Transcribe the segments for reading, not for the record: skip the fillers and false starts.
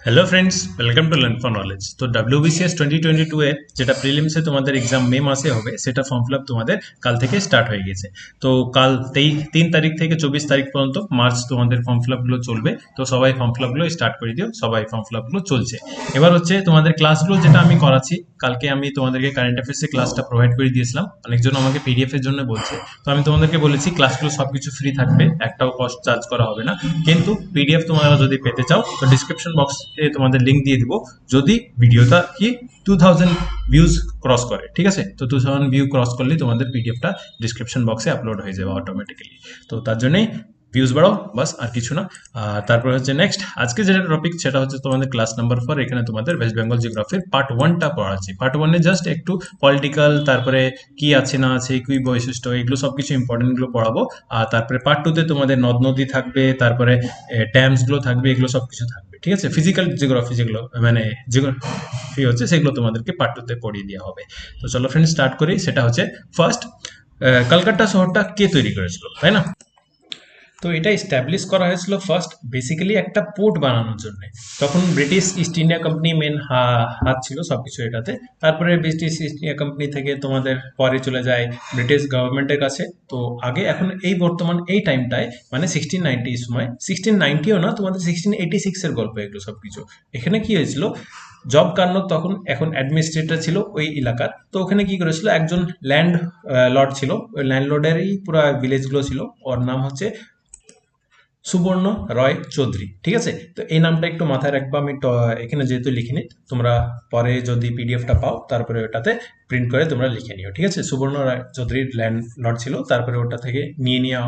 Hello friends, welcome to learn for knowledge. তো WBCS 2022 এর যেটা প্রিলিমসে তোমাদের এক্সাম মে মাসে হবে, সেটা ফর্ম ফিল আপ তোমাদের কাল থেকে স্টার্ট হয়ে গেছে। তো কাল 3 তারিখ থেকে 24 তারিখ পর্যন্ত মার্চ তোমাদের ফর্ম ফিল আপগুলো চলবে। তো সবাই ফর্ম ফিল আপগুলো স্টার্ট করে দিও, সবাই ফর্ম ফিল আপগুলো চলছে। এবার হচ্ছে তোমাদের ক্লাসগুলো যেটা আমি করাচ্ছি, কালকে আমি তোমাদেরকে কারেন্ট অ্যাফেয়ার্সের ক্লাসটা প্রোভাইড করে দিয়েছিলাম। অনেকজন আমাকে PDF এর জন্য বলছে, তো আমি তোমাদেরকে বলেছি ক্লাসগুলো সবকিছু ফ্রি থাকবে, একটাও কস্ট চার্জ করা হবে না। কিন্তু PDF তোমরা যদি পেতে চাও তো ডিসক্রিপশন বক্সে তোমাদের লিঙ্ক দিয়ে দিব। যদি ভিডিওটা কি 2000 ভিউজ ক্রস করে, ঠিক আছে? তো 2000 ভিউ ক্রস করলে তোমাদের PDFটা ডিসক্রিপশন বক্সে আপলোড হয়ে যাবে অটোমেটিক্যালি। তো তার জন্যই ভিউজ বাড়াও, বাস, আর কিছু না। তারপরে হচ্ছে নেক্সট আজকে যেটা টপিক, সেটা হচ্ছে তোমাদের ক্লাস নাম্বার 4। এখানে তোমাদের ওয়েস্ট বেঙ্গল জিওগ্রাফির পার্ট 1টা পড়াচ্ছি। পার্ট 1-এ জাস্ট একটু পলিটিক্যাল, তারপরে কি আছে না আছে, কি বৈশিষ্ট্য, এগুলো সবকিছু ইম্পর্টেন্টগুলো পড়াবো। আর তারপরে পার্ট 2-তে তোমাদের নদ নদী থাকবে, তারপরে ড্যামসগুলো থাকবে, এগুলো সবকিছু থাকবে, ঠিক আছে? ফিজিক্যাল জিওগ্রাফি যেগুলো মানে জিওগ্রাফি হচ্ছে, সেগুলো তোমাদেরকে পার্ট 2-তে পড়িয়ে দেওয়া হবে। তো চলো ফ্রেন্ড স্টার্ট করি। সেটা হচ্ছে ফার্স্ট, কলকাতা শহরটা কে তৈরি করেছিল, তাই না? তো এটা এস্টাবলিশ করা হয়েছিল ফার্স্ট বেসিক্যালি একটা পোর্ট বানানোর জন্য। তখন ব্রিটিশ ইস্ট ইন্ডিয়া কোম্পানি মেন হাত ছিল সবকিছু এটাতে। তারপরে ব্রিটিশ ইস্ট ইন্ডিয়া কোম্পানি থেকে তোমাদের পরে চলে যায় ব্রিটিশ গভর্নমেন্টের কাছে। তো আগে এখন এই বর্তমান এই টাইমটায় মানে 1690 সময়, 1690ও না, তোমাদের 1686-এর গল্প এগুলো সবকিছু। এখানে কি হয়েছিল, জব কার্নক তখন এখন অ্যাডমিনিস্ট্রেটর ছিল ওই এলাকার। তো ওখানে কি করেছিল, একজন ল্যান্ড লর্ড ছিল, ওই ল্যান্ড লর্ডেরই পুরো ভিলেজগুলো ছিল। ওর নাম হচ্ছে সুবর্ণ রয় চৌধুরী, ঠিক আছে? তো এই নামটা একটু মাথায় রাখবো। আমি এখানে যেহেতু লিখিনি, তোমরা পরে যদি PDFটা পাও তারপরে ওটাতে প্রিন্ট করে তোমরা লিখে নিও, ঠিক আছে? সুবর্ণ রায় চৌধুরীর ল্যান্ড লর্ড ছিল, তারপরে ওটা থেকে নিয়ে নেওয়া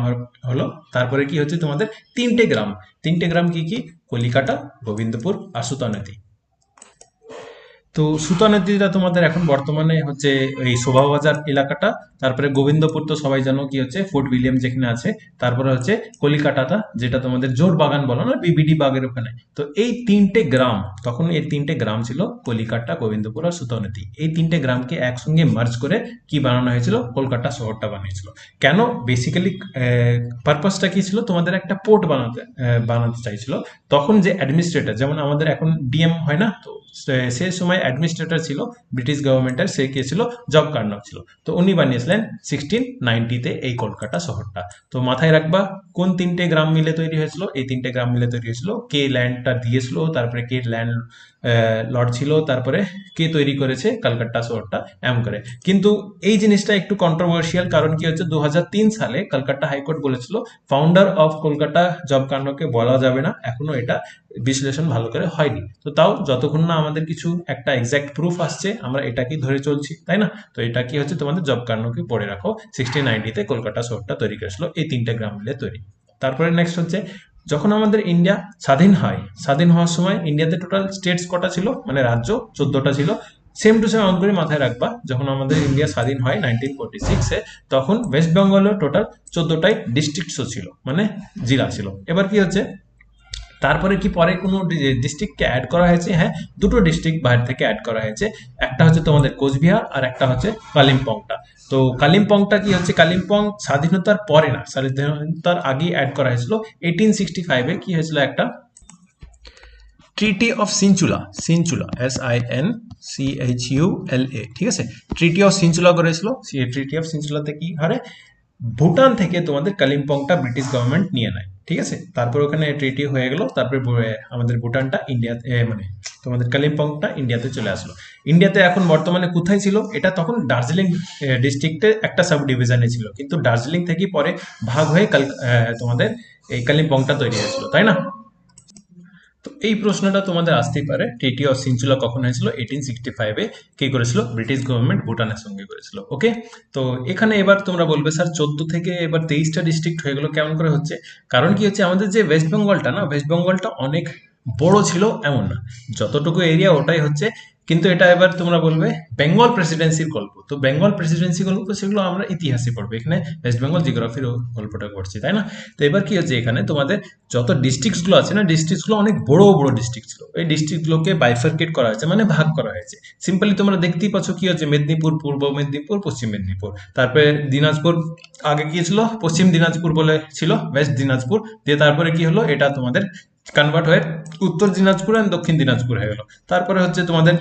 হলো। তারপরে কি হচ্ছে, তোমাদের তিনটে গ্রাম কি কি, কলিকাতা, গোবিন্দপুর আর সুতানদী। তো সুতা নদীটা তোমাদের এখন বর্তমানে হচ্ছে এই শোভাবাজার এলাকাটা। তারপরে গোবিন্দপুর তো সবাই জানো কি হচ্ছে, ফোর্ট উইলিয়াম যেখানে আছে। তারপরে হচ্ছে কলিকাতাটা, যেটা তোমাদের জোর বাগান বলো না, BBD বাগের ওখানে। তো এই তিনটে গ্রাম, তখন এই তিনটে গ্রাম ছিল কলিকাতা, গোবিন্দপুর আর সুতানদী। এই তিনটে গ্রামকে একসঙ্গে মার্জ করে কি বানানো হয়েছিল, কলকাতা শহরটা বানিয়েছিল। কেন, বেসিক্যালি পারপাসটা কি ছিল, তোমাদের একটা পোর্ট বানাতে চাইছিল। তখন যে অ্যাডমিনিস্ট্রেটর, যেমন আমাদের এখন DM হয় না, তো সে সময় অ্যাডমিনিস্ট্রেটর ছিল ব্রিটিশ গভর্নমেন্টের, সে কে ছিল, জব কার্নক ছিল। তো উনি বানিয়েছিলেন 1690-তে এই কলকাতা শহরটা। তো মাথায় রাখবা কোন তিনটে গ্রাম মিলে তৈরি হয়েছিল, এই তিনটে গ্রাম মিলে তৈরি হয়েছিল, কে ল্যান্ডটা দিয়েছিল, তারপরে কে ল্যান্ড লর্ড ছিল, তারপরে কে তৈরি করেছে কলকাতা শহরটা, এমন করে। কিন্তু এই জিনিসটা একটু কন্ট্রোভার্সিয়াল, কারণ কি হচ্ছে, 2003 সালে কলকাতা হাইকোর্ট বলেছিল ফাউন্ডার অফ কলকাতা জব কার্নককে বলা যাবে না, এখনো এটা বিশ্লেষণ ভালো করে হয়নি। তো তাও যতক্ষণ না আমাদের কিছু একটা এক্সাক্ট প্রুফ আসছে, আমরা এটাকেই ধরে চলছি, তাই না? তো এটা কি হচ্ছে, তোমাদের জব কার্নকে পড়ে রাখো। 1690-তে কলকাতা শহরটা তৈরি করেছিল এই তিনটে গ্রাম মিলে তৈরি। তারপরে নেক্সট হচ্ছে, যখন আমাদের ইন্ডিয়া স্বাধীন হয়, স্বাধীন হওয়ার সময় ইন্ডিয়াতে টোটাল স্টেটস কটা ছিল, মানে রাজ্য 14টা ছিল। সেম টু সেম অন করে মাথায় রাখবা, যখন আমাদের ইন্ডিয়া স্বাধীন হয় 1946-এ, তখন ওয়েস্ট বেঙ্গলের টোটাল 14টাই ডিস্ট্রিক্টসও ছিল, মানে জেলা ছিল। এবার কি হচ্ছে, তারপরে কি পরে কোনো ডিস্ট্রিক্টকে অ্যাড করা হয়েছে? হ্যাঁ, দুটো ডিস্ট্রিক্ট বাইরে থেকে অ্যাড করা হয়েছে। একটা হচ্ছে তোমাদের কোচবিহার, আর একটা হচ্ছে কালিম্পংটা। তো কালিম্পংটা কি হচ্ছে, কালিম্পং স্বাধীনতার পরে না, স্বাধীনতার আগেই অ্যাড করা হয়েছিল। 1865-এ কি হয়েছিল, একটা ট্রিটি অফ সিনচুলা, SINCHULA, ঠিক আছে? ট্রিটি অফ সিনচুলা করেছিল। সেই ট্রিটি অফ সিনচুলাতে কি হারে, ভুটান থেকে তোমাদের কালিম্পংটা ব্রিটিশ গভর্নমেন্ট নিয়ে নেয়, ঠিক আছে? তারপর ওখানে ট্রিটি হয়ে গেল, তারপরে আমাদের ভুটানটা ইন্ডিয়াতে, মানে তোমাদের কালিম্পংটা ইন্ডিয়াতে চলে আসলো। ইন্ডিয়াতে এখন বর্তমানে কোথায় ছিল এটা, তখন দার্জিলিং ডিস্ট্রিক্টে একটা সাব ডিভিশনে ছিল, কিন্তু দার্জিলিং থেকে পরে ভাগ হয়ে তোমাদের এই কালিম্পংটা তৈরি হয়েছিল, তাই না? তো এই প্রশ্নটা তোমাদের আসতেই পারে, ট্রিটি অফ সিনচুলা কখন হয়েছিল? 1865-এ। কে করেছিল? ব্রিটিশ গভর্নমেন্ট ভুটানের সঙ্গে করেছিল, ওকে? তো এখানে এবার তোমরা বলবে স্যার 14 থেকে এবার 23টা ডিস্ট্রিক্ট হয়ে গেল, কেমন করে হচ্ছে? কারণ কি হচ্ছে, আমাদের যে ওয়েস্ট বেঙ্গলটা না, ওয়েস্ট বেঙ্গলটা অনেক বড় ছিল এমন না, যতটুকু এরিয়া ওটাই হচ্ছে। কিন্তু এটা এবার তোমরা বলবে বেঙ্গল প্রেসিডেন্সির গল্প, তো বেঙ্গল প্রেসিডেন্সি গল্প তো সেগুলো আমরা ইতিহাসে পড়বো, এখানে ওয়েস্ট বেঙ্গল জিওগ্রাফির গল্পটা করছি, তাই না? তো এবার কি হচ্ছে, এখানে তোমাদের যত ডিস্ট্রিক্টসগুলো আছে না, ডিস্ট্রিক্টসগুলো অনেক বড় বড় ডিস্ট্রিক্ট ছিল। এই ডিস্ট্রিক্টগুলোকে বাইফার্কেট করা হয়েছে, মানে ভাগ করা হয়েছে। সিম্পলি তোমরা দেখতেই পাচ্ছ কি হচ্ছে, মেদিনীপুর, পূর্ব মেদিনীপুর, পশ্চিম মেদিনীপুর। তারপরে দিনাজপুর, আগে কি ছিল, পশ্চিম দিনাজপুর বলে ছিল, ওয়েস্ট দিনাজপুর দিয়ে। তারপরে কি হলো, এটা তোমাদের কনভার্ট হয়ে উত্তর দিনাজপুর আর দক্ষিণ দিনাজপুর হয়ে গেল। তারপরে হচ্ছে তোমাদের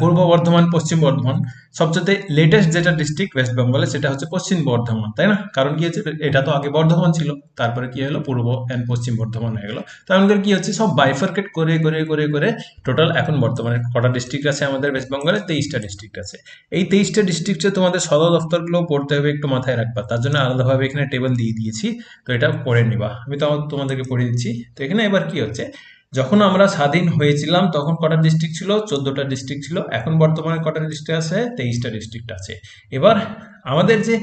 পূর্ব বর্ধমান, পশ্চিম বর্ধমান। সবচেয়ে লেটেস্ট যেটা ডিস্ট্রিক্ট ওয়েস্ট বেঙ্গলে সেটা হচ্ছে পশ্চিম বর্ধমান, তাই না? কারণ কি হচ্ছে, এটা তো আগে বর্ধমান ছিল, তারপরে কি হলো পূর্ব এন্ড পশ্চিম বর্ধমান হয়ে গেল। তো এমনকি কি হচ্ছে, সব বাইফার্কেট করে করে করে করে টোটাল এখন বর্তমানে কটা ডিস্ট্রিক্ট আছে আমাদের ওয়েস্ট বেঙ্গলে? 23টা ডিস্ট্রিক্ট আছে। এই 23টা ডিস্ট্রিক্টে তোমাদের সদর দপ্তরগুলো পড়তে হবে, একটু মাথায় রাখবা। তার জন্য আলাদাভাবে এখানে টেবিল দিয়ে দিয়েছি, তো এটা পড়ে নিবা। আমি তো তোমাদেরকে পড়িয়ে দিচ্ছি। তো এখানে এবার কি হচ্ছে, যখন আমরা স্বাধীন হয়েছিলাম তখন কটা ডিস্ট্রিক্ট ছিল? 14টা ডিস্ট্রিক্ট ছিল। এখন বর্তমানে কটা ডিস্ট্রিক্ট আছে? 23টা ডিস্ট্রিক্ট আছে। এবার আমাদের যে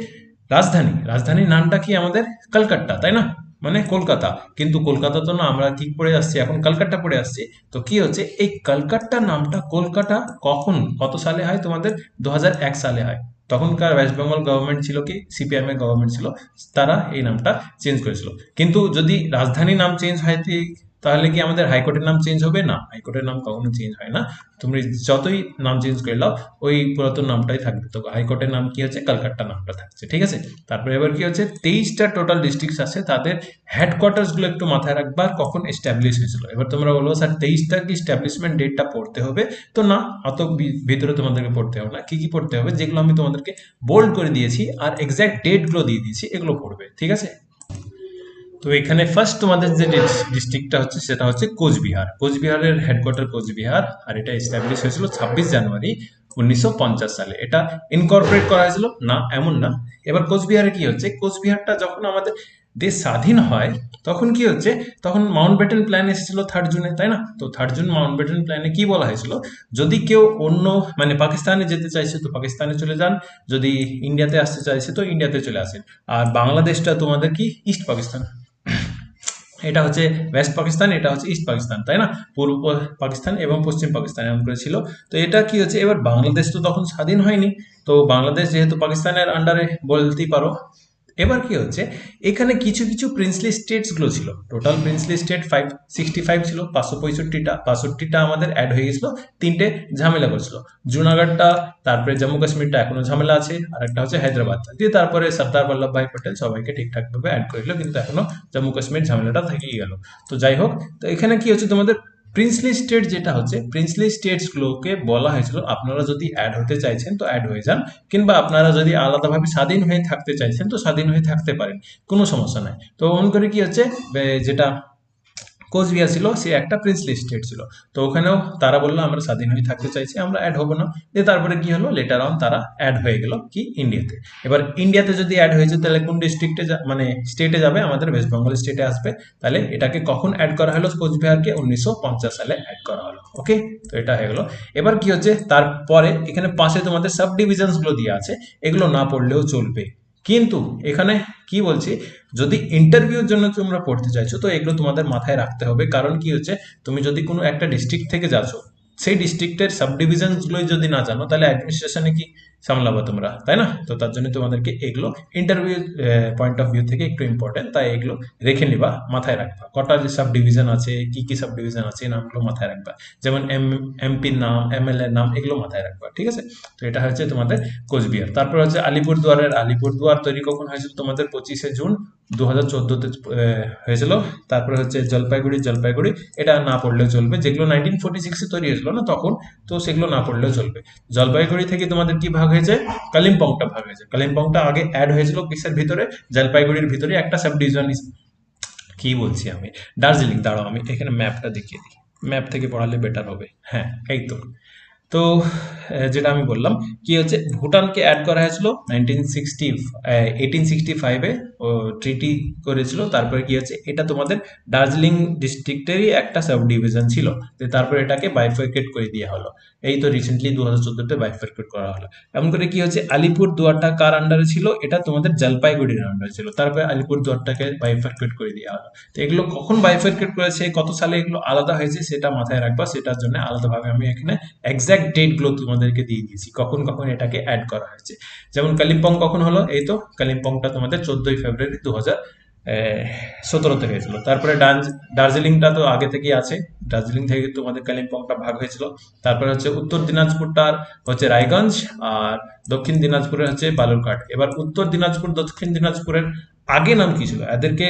রাজধানীর নামটা কি আমাদের? কলকাতা, তাই না? মানে কলকাতা। কিন্তু কলকাতা তো না, আমরা কি পড়ে আসছি এখন? কলকাতা পড়ে আসছি। তো কি হচ্ছে, এই কলকাতা নামটা কলকাতা কখন কত সালে হয় তোমাদের? 2001 সালে হয়। তখনকার ওয়েস্ট বেঙ্গল গভর্নমেন্ট ছিল কি, সিপিএম এর গভর্নমেন্ট ছিল, তারা এই নামটা চেঞ্জ করেছিল। কিন্তু যদি রাজধানী নাম চেঞ্জ হয় তাহলে কি আমাদের হাইকোর্টের নাম চেঞ্জ হবে? না, হাইকোর্টের নাম কখনো চেঞ্জ হয় না। তুমি যতই নাম চেঞ্জ করে নাও, ওই পুরাতন নামটাই থাকবে। তো হাইকোর্টের নাম কি হচ্ছে? কলকাতা নামটা থাকছে, ঠিক আছে? তারপরে এবার কি হচ্ছে, 23টা টোটাল ডিস্ট্রিক্ট আছে, তাদের হেডকোয়ার্টার্স গুলো একটু মাথায় রাখবা, আর কখন এস্টাবলিশ হয়েছিল। এবার তোমরা বলবো স্যার 23টা কি এস্টাবলিশমেন্ট ডেটটা পড়তে হবে? তো না, অত ভিতরে তোমাদেরকে পড়তে হবে না। কি কি পড়তে হবে, যেগুলো আমি তোমাদেরকে বোল্ড করে দিয়েছি আর এক্সাক্ট ডেট গুলো দিয়ে দিয়েছি, এগুলো পড়বে, ঠিক আছে? তো এখানে ফার্স্ট তোমাদের যে ডিস্ট্রিক্টটা হচ্ছে সেটা হচ্ছে কোচবিহার। কোচবিহারের হেডকোয়ার্টার কোচবিহার, আর এটা এস্টাবলিশ হয়েছিল 26 জানুয়ারি 1950 সালে। এটা ইনকর্পোরেট করা হয়েছিল না, এমন না। এবার কোচবিহারে কি হচ্ছে, কোচবিহারটা যখন আমাদের দেশ স্বাধীন হয় তখন কি হচ্ছে, তখন মাউন্টব্যাটেন প্ল্যান এসেছিল 3rd জুনে, তাই না? তো 3rd জুন মাউন্টব্যাটেন প্ল্যানে কি বলা হয়েছিল, যদি কেউ অন্য মানে পাকিস্তানে যেতে চাইছে তো পাকিস্তানে চলে যান, যদি ইন্ডিয়াতে আসতে চাইছে তো ইন্ডিয়াতে চলে আসেন। আর বাংলাদেশটা তোমাদের কি ইস্ট পাকিস্তান, এটা হচ্ছে ওয়েস্ট পাকিস্তান, এটা হচ্ছে ইস্ট পাকিস্তান, তাই না? পূর্ব পাকিস্তান এবং পশ্চিম পাকিস্তান এমন করে ছিল। তো এটা কি হচ্ছে, এবার বাংলাদেশ তো তখন স্বাধীন হয়নি, তো বাংলাদেশ যেহেতু পাকিস্তানের আন্ডারে বলতেই পারো। এবার কি হচ্ছে, এখানে কিছু কিছু প্রিন্সলি স্টেটস গুলো ছিল। টোটাল প্রিন্সলি স্টেট 565 ছিল, 565টা আমাদের অ্যাড হয়ে গেছিল। তিনটে ঝামেলা করছিল, জুনাগড়টা, তারপরে জম্মু কাশ্মীরটা এখনো ঝামেলা আছে, আর একটা হচ্ছে হায়দ্রাবাদ দিয়ে, তারপরে সর্দার বল্লভভাই পটেল সবাইকে ঠিকঠাক ভাবে অ্যাড করে দিল, কিন্তু এখনো জম্মু কাশ্মীর ঝামেলাটা থেকেই গেল। তো যাই হোক, তো এখানে কি হচ্ছে, তোমাদের প্রিন্সলি স্টেট যেটা হচ্ছে, প্রিন্সলি স্টেটস গুলোকে বলা হয়েছিল আপনারা যদি অ্যাড হতে চাইছেন তো অ্যাড হয়ে যান, কিংবা আপনারা যদি আলাদাভাবে স্বাধীন হয়ে থাকতে চাইছেন তো স্বাধীন হয়ে থাকতে পারেন, কোনো সমস্যা নাই। তো অমন করে কি হচ্ছে, যেটা কোচবিহার ছিল সে একটা প্রিন্সলি স্টেট ছিল। তো ওখানেও তারা বললো আমরা স্বাধীন হয়ে থাকতে চাইছি, আমরা অ্যাড হবো না। দিয়ে তারপরে কি হলো, লেটার অন তারা অ্যাড হয়ে গেল কি, ইন্ডিয়াতে। এবার ইন্ডিয়াতে যদি অ্যাড হয়েছে তাহলে কোন ডিস্ট্রিক্টে মানে স্টেটে যাবে? আমাদের ওয়েস্ট বেঙ্গল স্টেটে আসবে। তাহলে এটাকে কখন অ্যাড করা হলো কোচবিহারকে? 1950 সালে অ্যাড করা হলো। ওকে, তো এটা হয়ে গেলো। এবার কি হচ্ছে, তারপরে এখানে পাশে তোমাদের সাব ডিভিশনস গুলো দিয়ে আছে, এগুলো না পড়লেও চলবে। কিন্তু এখানে কি বলছি, যদি ইন্টারভিউর জন্য তোমরা পড়তে চাইছো তো এগুলো তোমাদের মাথায় রাখতে হবে। কারণ কি হচ্ছে, তুমি যদি কোনো একটা ডিস্ট্রিক্ট থেকে যাচ্ছ, সেই ডিস্ট্রিক্টের সাব ডিভিশনস গুলোই যদি না জানো তাহলে অ্যাডমিনিস্ট্রেশনে কি সামলাবো তোমরা, তাই না? তো তার জন্য তোমাদেরকে এগুলো ইন্টারভিউ পয়েন্ট অফ ভিউ থেকে একটু ইম্পর্টেন্ট, তাই এগুলো রেখে নিবা, মাথায় রাখবা। কটা যে সাব ডিভিশন আছে, কি কি সাব ডিভিশন আছে, এই নামগুলো মাথায় রাখবা। যেমন এমপির নাম, এমএলএ নাম, এগুলো মাথায় রাখবা, ঠিক আছে? তো এটা হচ্ছে তোমাদের কোচবিহার। তারপর হচ্ছে আলিপুরদুয়ার তৈরি কখন হয়েছিল? তোমাদের 25শে জুন 2014-তে হয়েছিল। তারপরে হচ্ছে জলপাইগুড়ি, এটা না পড়লেও চলবে, যেগুলো 1946-এ তৈরি হয়েছিল না তখন, তো সেগুলো না পড়লেও চলবে। জলপাইগুড়ি থেকে তোমাদের কি ভাগ হয়েছে? কালিম্পংটা ভাগ হয়েছে। কালিম্পংটা আগে অ্যাড হয়েছিল কিসের ভিতরে? জলপাইগুড়ির ভিতরে একটা সাব ডিভিশন। কি বলছি আমি, দার্জিলিং। দাঁড়াও আমি এখানে ম্যাপটা দেখিয়ে দিই, ম্যাপ থেকে পড়ালে বেটার হবে। হ্যাঁ, এই তো। তো যেটা আমি বললাম, কি হচ্ছে, ভুটানকে অ্যাড করা হয়েছিল 1865-এ, ও ট্রিটি করেছিল। তারপরে কি হচ্ছে, এটা তোমাদের দার্জিলিং ডিস্ট্রিক্টেরই একটা সাব ডিভিশন ছিল, তারপরে এটাকে বাইফার্কেট করে দেওয়া হলো। এই তো রিসেন্টলি 2014-তে বাইফার্কেট করা হলো। এমন করে কি হচ্ছে, আলিপুর দুয়ারটা কার আন্ডারে ছিল? এটা তোমাদের জলপাইগুড়ির আন্ডারে ছিল, তারপরে আলিপুর দুয়ারটাকে বাইফার্কেট করে দেওয়া হলো। তো এগুলো কখন বাইফার্কেট করেছে, কত সালে এগুলো আলাদা হয়েছে সেটা মাথায় রাখবা। সেটার জন্য আলাদাভাবে আমি এখানে এক্সাক্ট ডেট গুলো তোমাদেরকে দিয়ে দিয়েছি, কখন কখন এটাকে অ্যাড করা হয়েছে। যেমন কালিম্পং কখন হলো, এই তো কালিম্পংটা তোমাদের 14ই ফেব্রুয়ারি 2017-তে হয়েছিল। তারপরে দার্জিলিংটা তো আগে থেকেই আছে, দার্জিলিং থেকে তোমাদের কালিম্পংটা ভাগ হয়েছিল। তারপরে হচ্ছে উত্তর দিনাজপুরটার হচ্ছে রায়গঞ্জ, আর দক্ষিণ দিনাজপুরের হচ্ছে বালুরঘাট। এবার উত্তর দিনাজপুর দক্ষিণ দিনাজপুরের আগে নাম কি ছিল, এদেরকে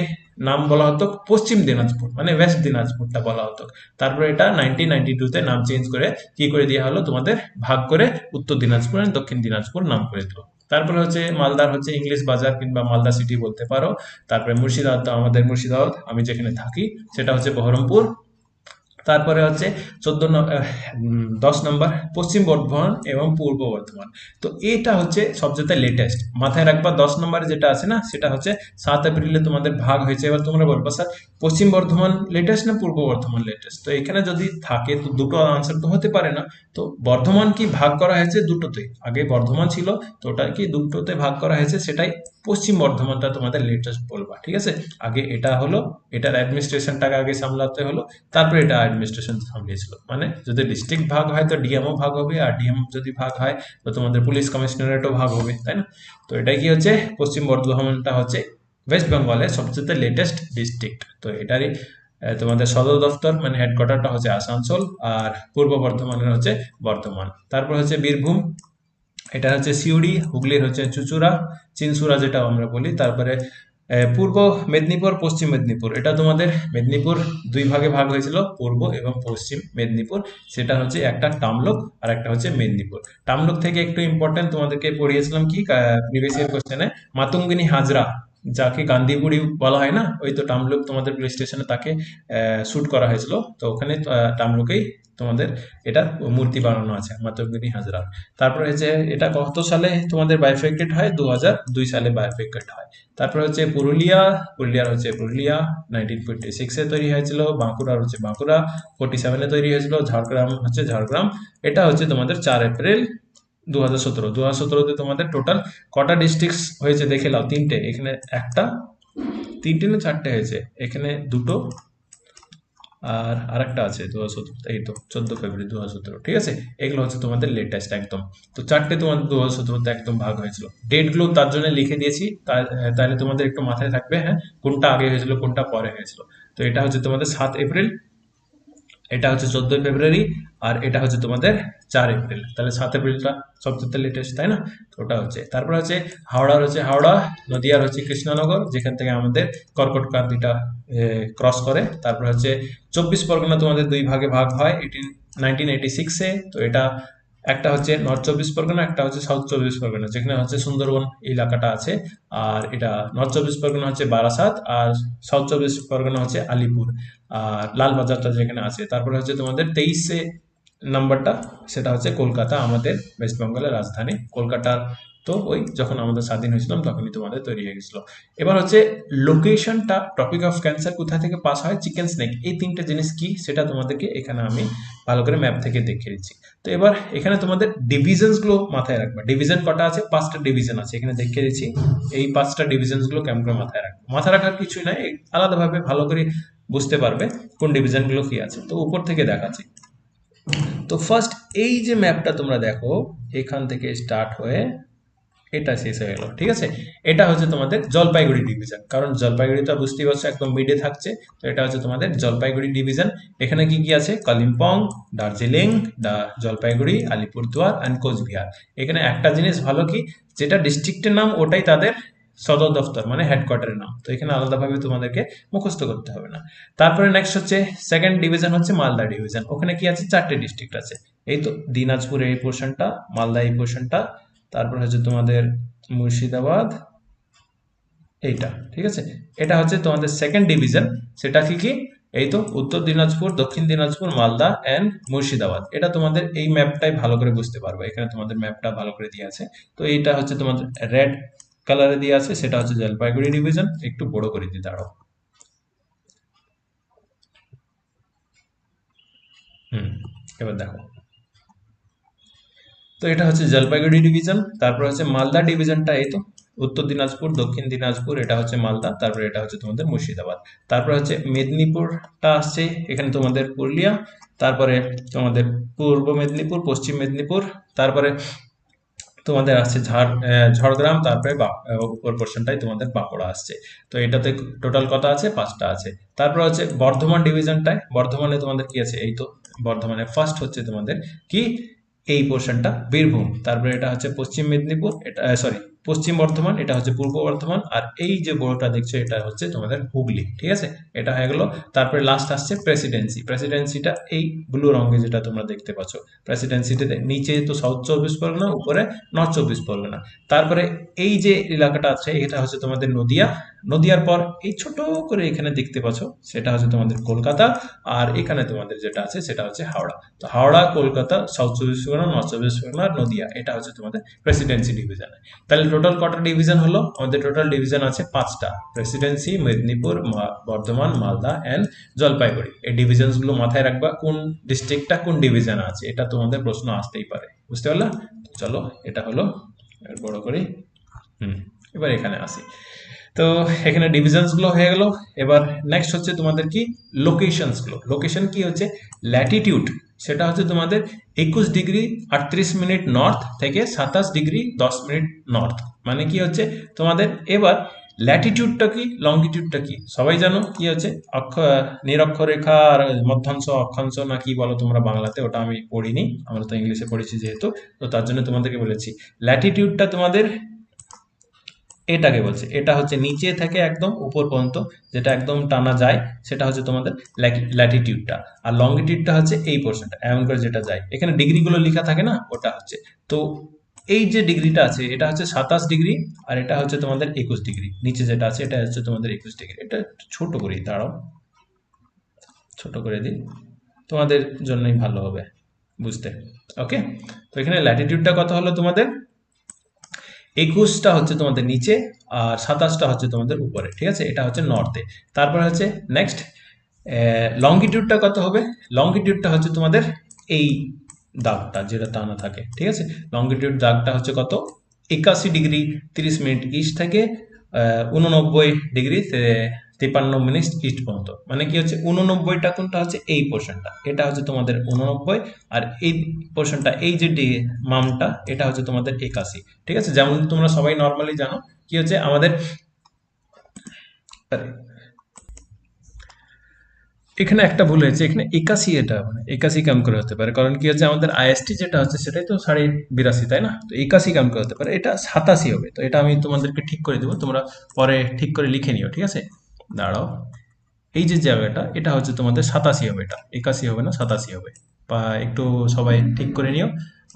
নাম বলা হতো পশ্চিম দিনাজপুর, মানে ওয়েস্ট দিনাজপুরটা বলা হতো। তারপরে এটা 1992 তে নাম চেঞ্জ করে কি করে দেওয়া হলো, তোমাদের ভাগ করে উত্তর দিনাজপুর আর দক্ষিণ দিনাজপুর নাম করে দিল। তারপরে হচ্ছে মালদার হচ্ছে ইংলিশ বাজার কিংবা মালদা সিটি বলতে পারো। তারপরে মুর্শিদাবাদ, তো আমাদের মুর্শিদাবাদ, আমি যেখানে থাকি সেটা হচ্ছে বহরমপুর। তারপরে হচ্ছে 10 নম্বর পশ্চিম বর্ধমান এবং পূর্ব বর্ধমান। তো এটা হচ্ছে সবচেয়ে লেটেস্ট, মাথায় রাখবা। 10 নম্বরে যেটা আছে না, সেটা হচ্ছে 7 এপ্রিলে তোমাদের ভাগ হয়েছে। এবার তোমরা বলবা স্যার পশ্চিম বর্ধমান লেটেস্ট না পূর্ব বর্ধমান লেটেস্ট, তো এখানে যদি থাকে তো দুটো আনসার তো হতে পারে না। তো বর্ধমান কি ভাগ করা হয়েছে দুটোতেই, আগে বর্ধমান ছিল তো ওটা কি দুটোতে ভাগ করা হয়েছে, সেটাই পশ্চিম বর্ধমানটা তোমাদের লেটেস্ট বলবা, ঠিক আছে। আগে এটা হলো, এটার অ্যাডমিনিস্ট্রেশনটাকে আগে সামলাতে হলো, তারপরে এটা অ্যাডমিনিস্ট্রেশন সামলিয়েছিল। মানে যদি ডিস্ট্রিক্ট ভাগ হয় তো ডিএমও ভাগ হবে, আর ডিএম যদি ভাগ হয় তো তোমাদের পুলিশ কমিশনারেটও ভাগ হবে, তাই না। তো এটাই কি হচ্ছে, পশ্চিম বর্ধমানটা হচ্ছে ওয়েস্ট বেঙ্গলের সবচেয়ে লেটেস্ট ডিস্ট্রিক্ট। তো এটারই তোমাদের সদর দফতর মানে হেডকোয়ার্টারটা হচ্ছে আসানসোল, আর পূর্ব বর্ধমানের হচ্ছে বর্ধমান। তারপর হচ্ছে বীরভূম, এটা হচ্ছে সিউড়ি, হুগলির হচ্ছে চুঁচুড়া, চিনসুরা যেটা আমরা বলি। তারপরে পূর্ব মেদিনীপুর, পশ্চিম মেদিনীপুর, এটা তোমাদের মেদিনীপুর দুই ভাগে ভাগ হয়েছিল, পূর্ব এবং পশ্চিম মেদিনীপুর। সেটা হচ্ছে একটা তামলুক আর একটা হচ্ছে মেদিনীপুর। তামলুক থেকে একটু ইম্পর্টেন্ট তোমাদেরকে পড়িয়েছিলাম কি প্রিভিয়াস ইয়ার কোশ্চেনে, মাতঙ্গিনী হাজরা, যাকে গান্ধীপুরি বলা হয় না, ওই তো তামলুক তোমাদের পুলিশ স্টেশনে তাকে শুট করা হয়েছিল। তো ওখানে তামলুকেই তোমাদের এটা মূর্তি বানানো আছে মাতঙ্গিনী হাজরা। তারপরে হচ্ছে এটা কত সালে তোমাদের বাইফেক্টেড হয়, 2002 সালে বাইফেক্টেড হয়। তারপরে হচ্ছে পুরুলিয়া, পুরুলিয়ার হচ্ছে পুরুলিয়া 1946-এ তৈরি হয়েছিল। বাঁকুড়ার হচ্ছে বাঁকুড়া 47-এ তৈরি হয়েছিল। ঝাড়গ্রাম হচ্ছে ঝাড়গ্রাম, এটা হচ্ছে তোমাদের 4 এপ্রিল 2017। তোমাদের টোটাল কটা ডিস্ট্রিক্ট হয়েছে দেখে নাও, তিনটে, এখানে একটা, তিনটে না চারটে হয়েছে, এখানে দুটো, আর আরেকটা আছে 2017, এই তো 14 ফেব্রুয়ারি 2017, ঠিক আছে। এগুলো হচ্ছে তোমাদের লেটেস্ট একদম। তো চারটে তোমাদের 2017-তে একদম ভাগ হয়েছিল। ডেটগুলো তার জন্য লিখে দিয়েছি, তাহলে তোমাদের একটু মাথায় থাকবে, হ্যাঁ, কোনটা আগে হয়েছিল কোনটা পরে হয়েছিল। তো এটা হচ্ছে তোমাদের 7 এপ্রিল, এটা হচ্ছে 14 ফেব্রুয়ারি, আর এটা হচ্ছে তোমাদের 4 এপ্রিল। তাহলে 7 এপ্রিলটা সবচেয়ে লেটেস্ট, তাই না। তো ওটা হচ্ছে, তারপর হচ্ছে হাওড়ার হচ্ছে হাওড়া, নদিয়ার হচ্ছে কৃষ্ণনগর, যেখান থেকে আমাদের কর্কটক্রান্তিটা ক্রস করে। তারপর হচ্ছে 24 পরগনা তোমাদের দুই ভাগে ভাগ হয় 1986-এ। তো এটা একটা হচ্ছে নর্থ 24 পরগনা, একটা হচ্ছে সাউথ 24 পরগনা, যেখানে হচ্ছে সুন্দরবন এলাকাটা আছে। আর এটা নর্থ 24 পরগনা হচ্ছে বারাসাত, আর সাউথ 24 পরগনা হচ্ছে আলিপুর আর লালবাজারটা যেখানে আছে। তারপরে হচ্ছে তোমাদের 23 নাম্বারটা, সেটা হচ্ছে কলকাতা, আমাদের ওয়েস্ট বেঙ্গলের রাজধানী কলকাতার। তো ওই যখন আমাদের স্বাধীন হয়েছিলাম তখনই তোমাদের তৈরি হয়ে গেছিল। এবার হচ্ছে লোকেশনটা, টপিক অফ ক্যান্সার কোথা থেকে পাস হয়, চিকেন স্নেক, এই তিনটে জিনিস কি সেটা তোমাদেরকে এখানে আমি ভালো করে ম্যাপ থেকে দেখিয়ে দিচ্ছি। তো এবার এখানে তোমাদের ডিভিশনস গুলো মাথায় রাখবা। ডিভিশন কটা আছে, 5টা ডিভিশন আছে, এখানে দেখিয়ে দিচ্ছি। এই 5টা ডিভিশনস গুলো কেমন করে মাথায় রাখবে, মাথা রাখার কিছুই নাই, আলাদাভাবে ভালো করে বুঝতে পারবে কোন ডিভিশন গুলো কি আছে। তো উপর থেকে দেখাচ্ছি। তো ফার্স্ট এই যে ম্যাপটা তোমরা দেখো, এখান থেকে স্টার্ট হয়ে এটা শেষ হয়ে গেল, ঠিক আছে। এটা হচ্ছে তোমাদের জলপাইগুড়ি ডিভিশন, কারণ জলপাইগুড়িটা বুঝতেই পারছো একদম মিডে থাকছে। তো এটা হচ্ছে তোমাদের জলপাইগুড়ি ডিভিশন। এখানে কি কি আছে, কালিম্পং, দার্জিলিং, জলপাইগুড়ি, আলিপুরদুয়ার অ্যান্ড কোচবিহার। এখানে একটা জিনিস ভালো কি, যেটা ডিস্ট্রিক্টের নাম ওটাই তাদের সদর দফতর মানে হেডকোয়ার্টারের নাম। তো এখানে আলাদাভাবে তোমাদেরকে মুখস্থ করতে হবে না। তারপরে নেক্সট হচ্ছে সেকেন্ড ডিভিশন হচ্ছে মালদা ডিভিশন। ওখানে কি আছে, 4টে ডিস্ট্রিক্ট আছে। এই তো দিনাজপুর এই পোর্শনটা, মালদা এই পোর্শনটা, তারপর হচ্ছে তোমাদের মুর্শিদাবাদ এইটা, ঠিক আছে। এটা হচ্ছে তোমাদের সেকেন্ড ডিভিশন। সেটা কি কি, এই তো উত্তর দিনাজপুর, দক্ষিণ দিনাজপুর, মালদা এন্ড মুর্শিদাবাদ। এটা তোমাদের এই ম্যাপটাই ভালো করে বুঝতে পারবে, এখানে তোমাদের ম্যাপটা ভালো করে দিয়ে আছে। তো এইটা হচ্ছে তোমাদের রেড কালারে দিয়ে আছে, সেটা হচ্ছে জলপাইগুড়ি ডিভিশন। একটু বড় করে দিয়ে দাঁড়াও। এবার দেখো, তো এটা হচ্ছে জলপাইগুড়ি ডিভিশন। তারপর হচ্ছে মালদা ডিভিশনটা, এই তো উত্তর দিনাজপুর, দক্ষিণ দিনাজপুর, এটা হচ্ছে মালদা। তারপরে এটা হচ্ছে তোমাদের মুর্শিদাবাদ। তারপরে হচ্ছে মেদিনীপুরটা আসছে, এখানে তোমাদের পুরুলিয়া। তারপরে তোমাদের পূর্ব মেদিনীপুর, পশ্চিম মেদিনীপুর, তারপরে তোমাদের আসছে ঝাড়গ্রাম, তারপরে উপর পোর্শনটাই তোমাদের বাঁকুড়া আসছে। তো এটাতে টোটাল কত আছে, 5টা আছে। তারপর হচ্ছে বর্ধমান ডিভিশনটায়, বর্ধমানে তোমাদের কি আছে, এই তো বর্ধমানে ফার্স্ট হচ্ছে তোমাদের কি এই পোর্শনটা বীরভূম। তারপরে এটা হচ্ছে পশ্চিম মেদিনীপুর, এটা সরি পশ্চিম বর্ধমান, এটা হচ্ছে পূর্ব বর্ধমান, আর এই যে বড়টা দেখছো এটা হচ্ছে তোমাদের হুগলি, ঠিক আছে, এটা হয়ে গেল। তারপরে লাস্ট আসছে প্রেসিডেন্সি, প্রেসিডেন্সিটা এই ব্লু রঙে যেটা তোমরা দেখতে পাচ্ছ, প্রেসিডেন্সিতে নিচে তো সাউথ চব্বিশ পরগনা, উপরে নর্থ চব্বিশ পরগনা। তারপরে এই যে এলাকাটা আছে এটা হচ্ছে তোমাদের নদিয়া, নদিয়ার পর এই ছোট করে এখানে দেখতে পাচ্ছ সেটা হচ্ছে তোমাদের কলকাতা, আর এখানে তোমাদের যেটা আছে সেটা হচ্ছে হাওড়া। তো হাওড়া, কলকাতা, সাউথ চব্বিশ পরগনা, নর্থ চব্বিশ পরগনা, নদিয়া, এটা হচ্ছে তোমাদের প্রেসিডেন্সি ডিভিশন। তাহলে টোটাল কটা ডিভিশন হলো? আমাদের টোটাল ডিভিশন আছে 5টা, প্রেসিডেন্সি, মেদিনীপুর, বর্ধমান, মালদা এন্ড জলপাইগুড়ি। এই ডিভিশন গুলো মাথায় রাখবা, কোন ডিস্ট্রিক্টটা কোন ডিভিশন আছে, এটা তোমাদের প্রশ্ন আসতেই পারে, বুঝতে পারলা? চলো এটা হলো, বড় করি। এবার এখানে আসি। তো এখানে ডিভিশনস গুলো হয়ে গেল। এবার নেক্সট হচ্ছে তোমাদের কি লোকেশনস গুলো। লোকেশন কি হচ্ছে? ল্যাটিটিউড, সেটা হচ্ছে তোমাদের 21°38' নর্থ থেকে 27°10' নর্থ, মানে কি হচ্ছে তোমাদের। এবার ল্যাটিটিউডটা কি, লঙ্গিটিউডটা কি সবাই জানো, কি হচ্ছে নিরক্ষরেখা আর মধ্যাংশ, অক্ষাংশ না কি বলো তোমরা বাংলাতে, ওটা আমি পড়িনি, আমরা তো ইংলিশে পড়েছি যেহেতু, তো তার জন্য তোমাদেরকে বলেছি। ল্যাটিটিউডটা তোমাদের এটাকে বলছে, এটা হচ্ছে নিচে থেকে একদম উপর পর্যন্ত যেটা একদম টানা যায় সেটা হচ্ছে তোমাদের ল্যাটিটিউডটা, আর লঙ্গিটিউডটা হচ্ছে এই পোর্শনটা এমন করে যেটা যায়, এখানে ডিগ্রিগুলো লেখা থাকে না, ওটা হচ্ছে। তো এই যে ডিগ্রিটা আছে এটা হচ্ছে 27°, আর এটা হচ্ছে তোমাদের 21°, নিচে যেটা আছে এটা হচ্ছে তোমাদের 21°। এটা ছোট করি, দাঁড়াও ছোট করে দিই, তোমাদের জন্যই ভালো হবে বুঝতে। ওকে, তো এখানে ল্যাটিটিউডটা কত হলো তোমাদের? 21টা হচ্ছে তোমাদের নিচে, আর 27টা হচ্ছে তোমাদের উপরে, ঠিক আছে, এটা হচ্ছে নর্থে। তারপর হচ্ছে নেক্সট লঙ্গিটিউডটা কত হবে? লঙ্গিটিউডটা হচ্ছে তোমাদের এই দাগটা যেটা টানা থাকে, ঠিক আছে, লঙ্গিটিউড দাগটা হচ্ছে কত? 81°30' ইস্ট থেকে 89°53' ইস্ট পর্যন্ত, মানে কি হচ্ছে 89টা কোনটা হচ্ছে এই পোর্শনটা, এটা হচ্ছে তোমাদের 89, আর এই পোর্শনটা এই যে মামটা এটা হচ্ছে তোমাদের 81, ঠিক আছে। যেমন তোমরা সবাই নর্মালি জানো কি হচ্ছে আমাদের এখানে একটা ভুল হয়েছে, এখানে 81, এটা মানে 81 কেমন করে হতে পারে, কারণ কি হচ্ছে আমাদের আইএসটি যেটা হচ্ছে সেটাই তো 82.5, তাই না? তো 81 কেমন করে হতে পারে, এটা 87 হবে। তো এটা আমি তোমাদেরকে ঠিক করে দেবো, তোমরা পরে ঠিক করে লিখে নিও, ঠিক আছে। দাঁড়াও, এই যে জায়গাটা এটা হচ্ছে তোমাদের 87 হবে, এটা 81 হবে না, 87 হবে। বা একটু সবাই ঠিক করে নিও,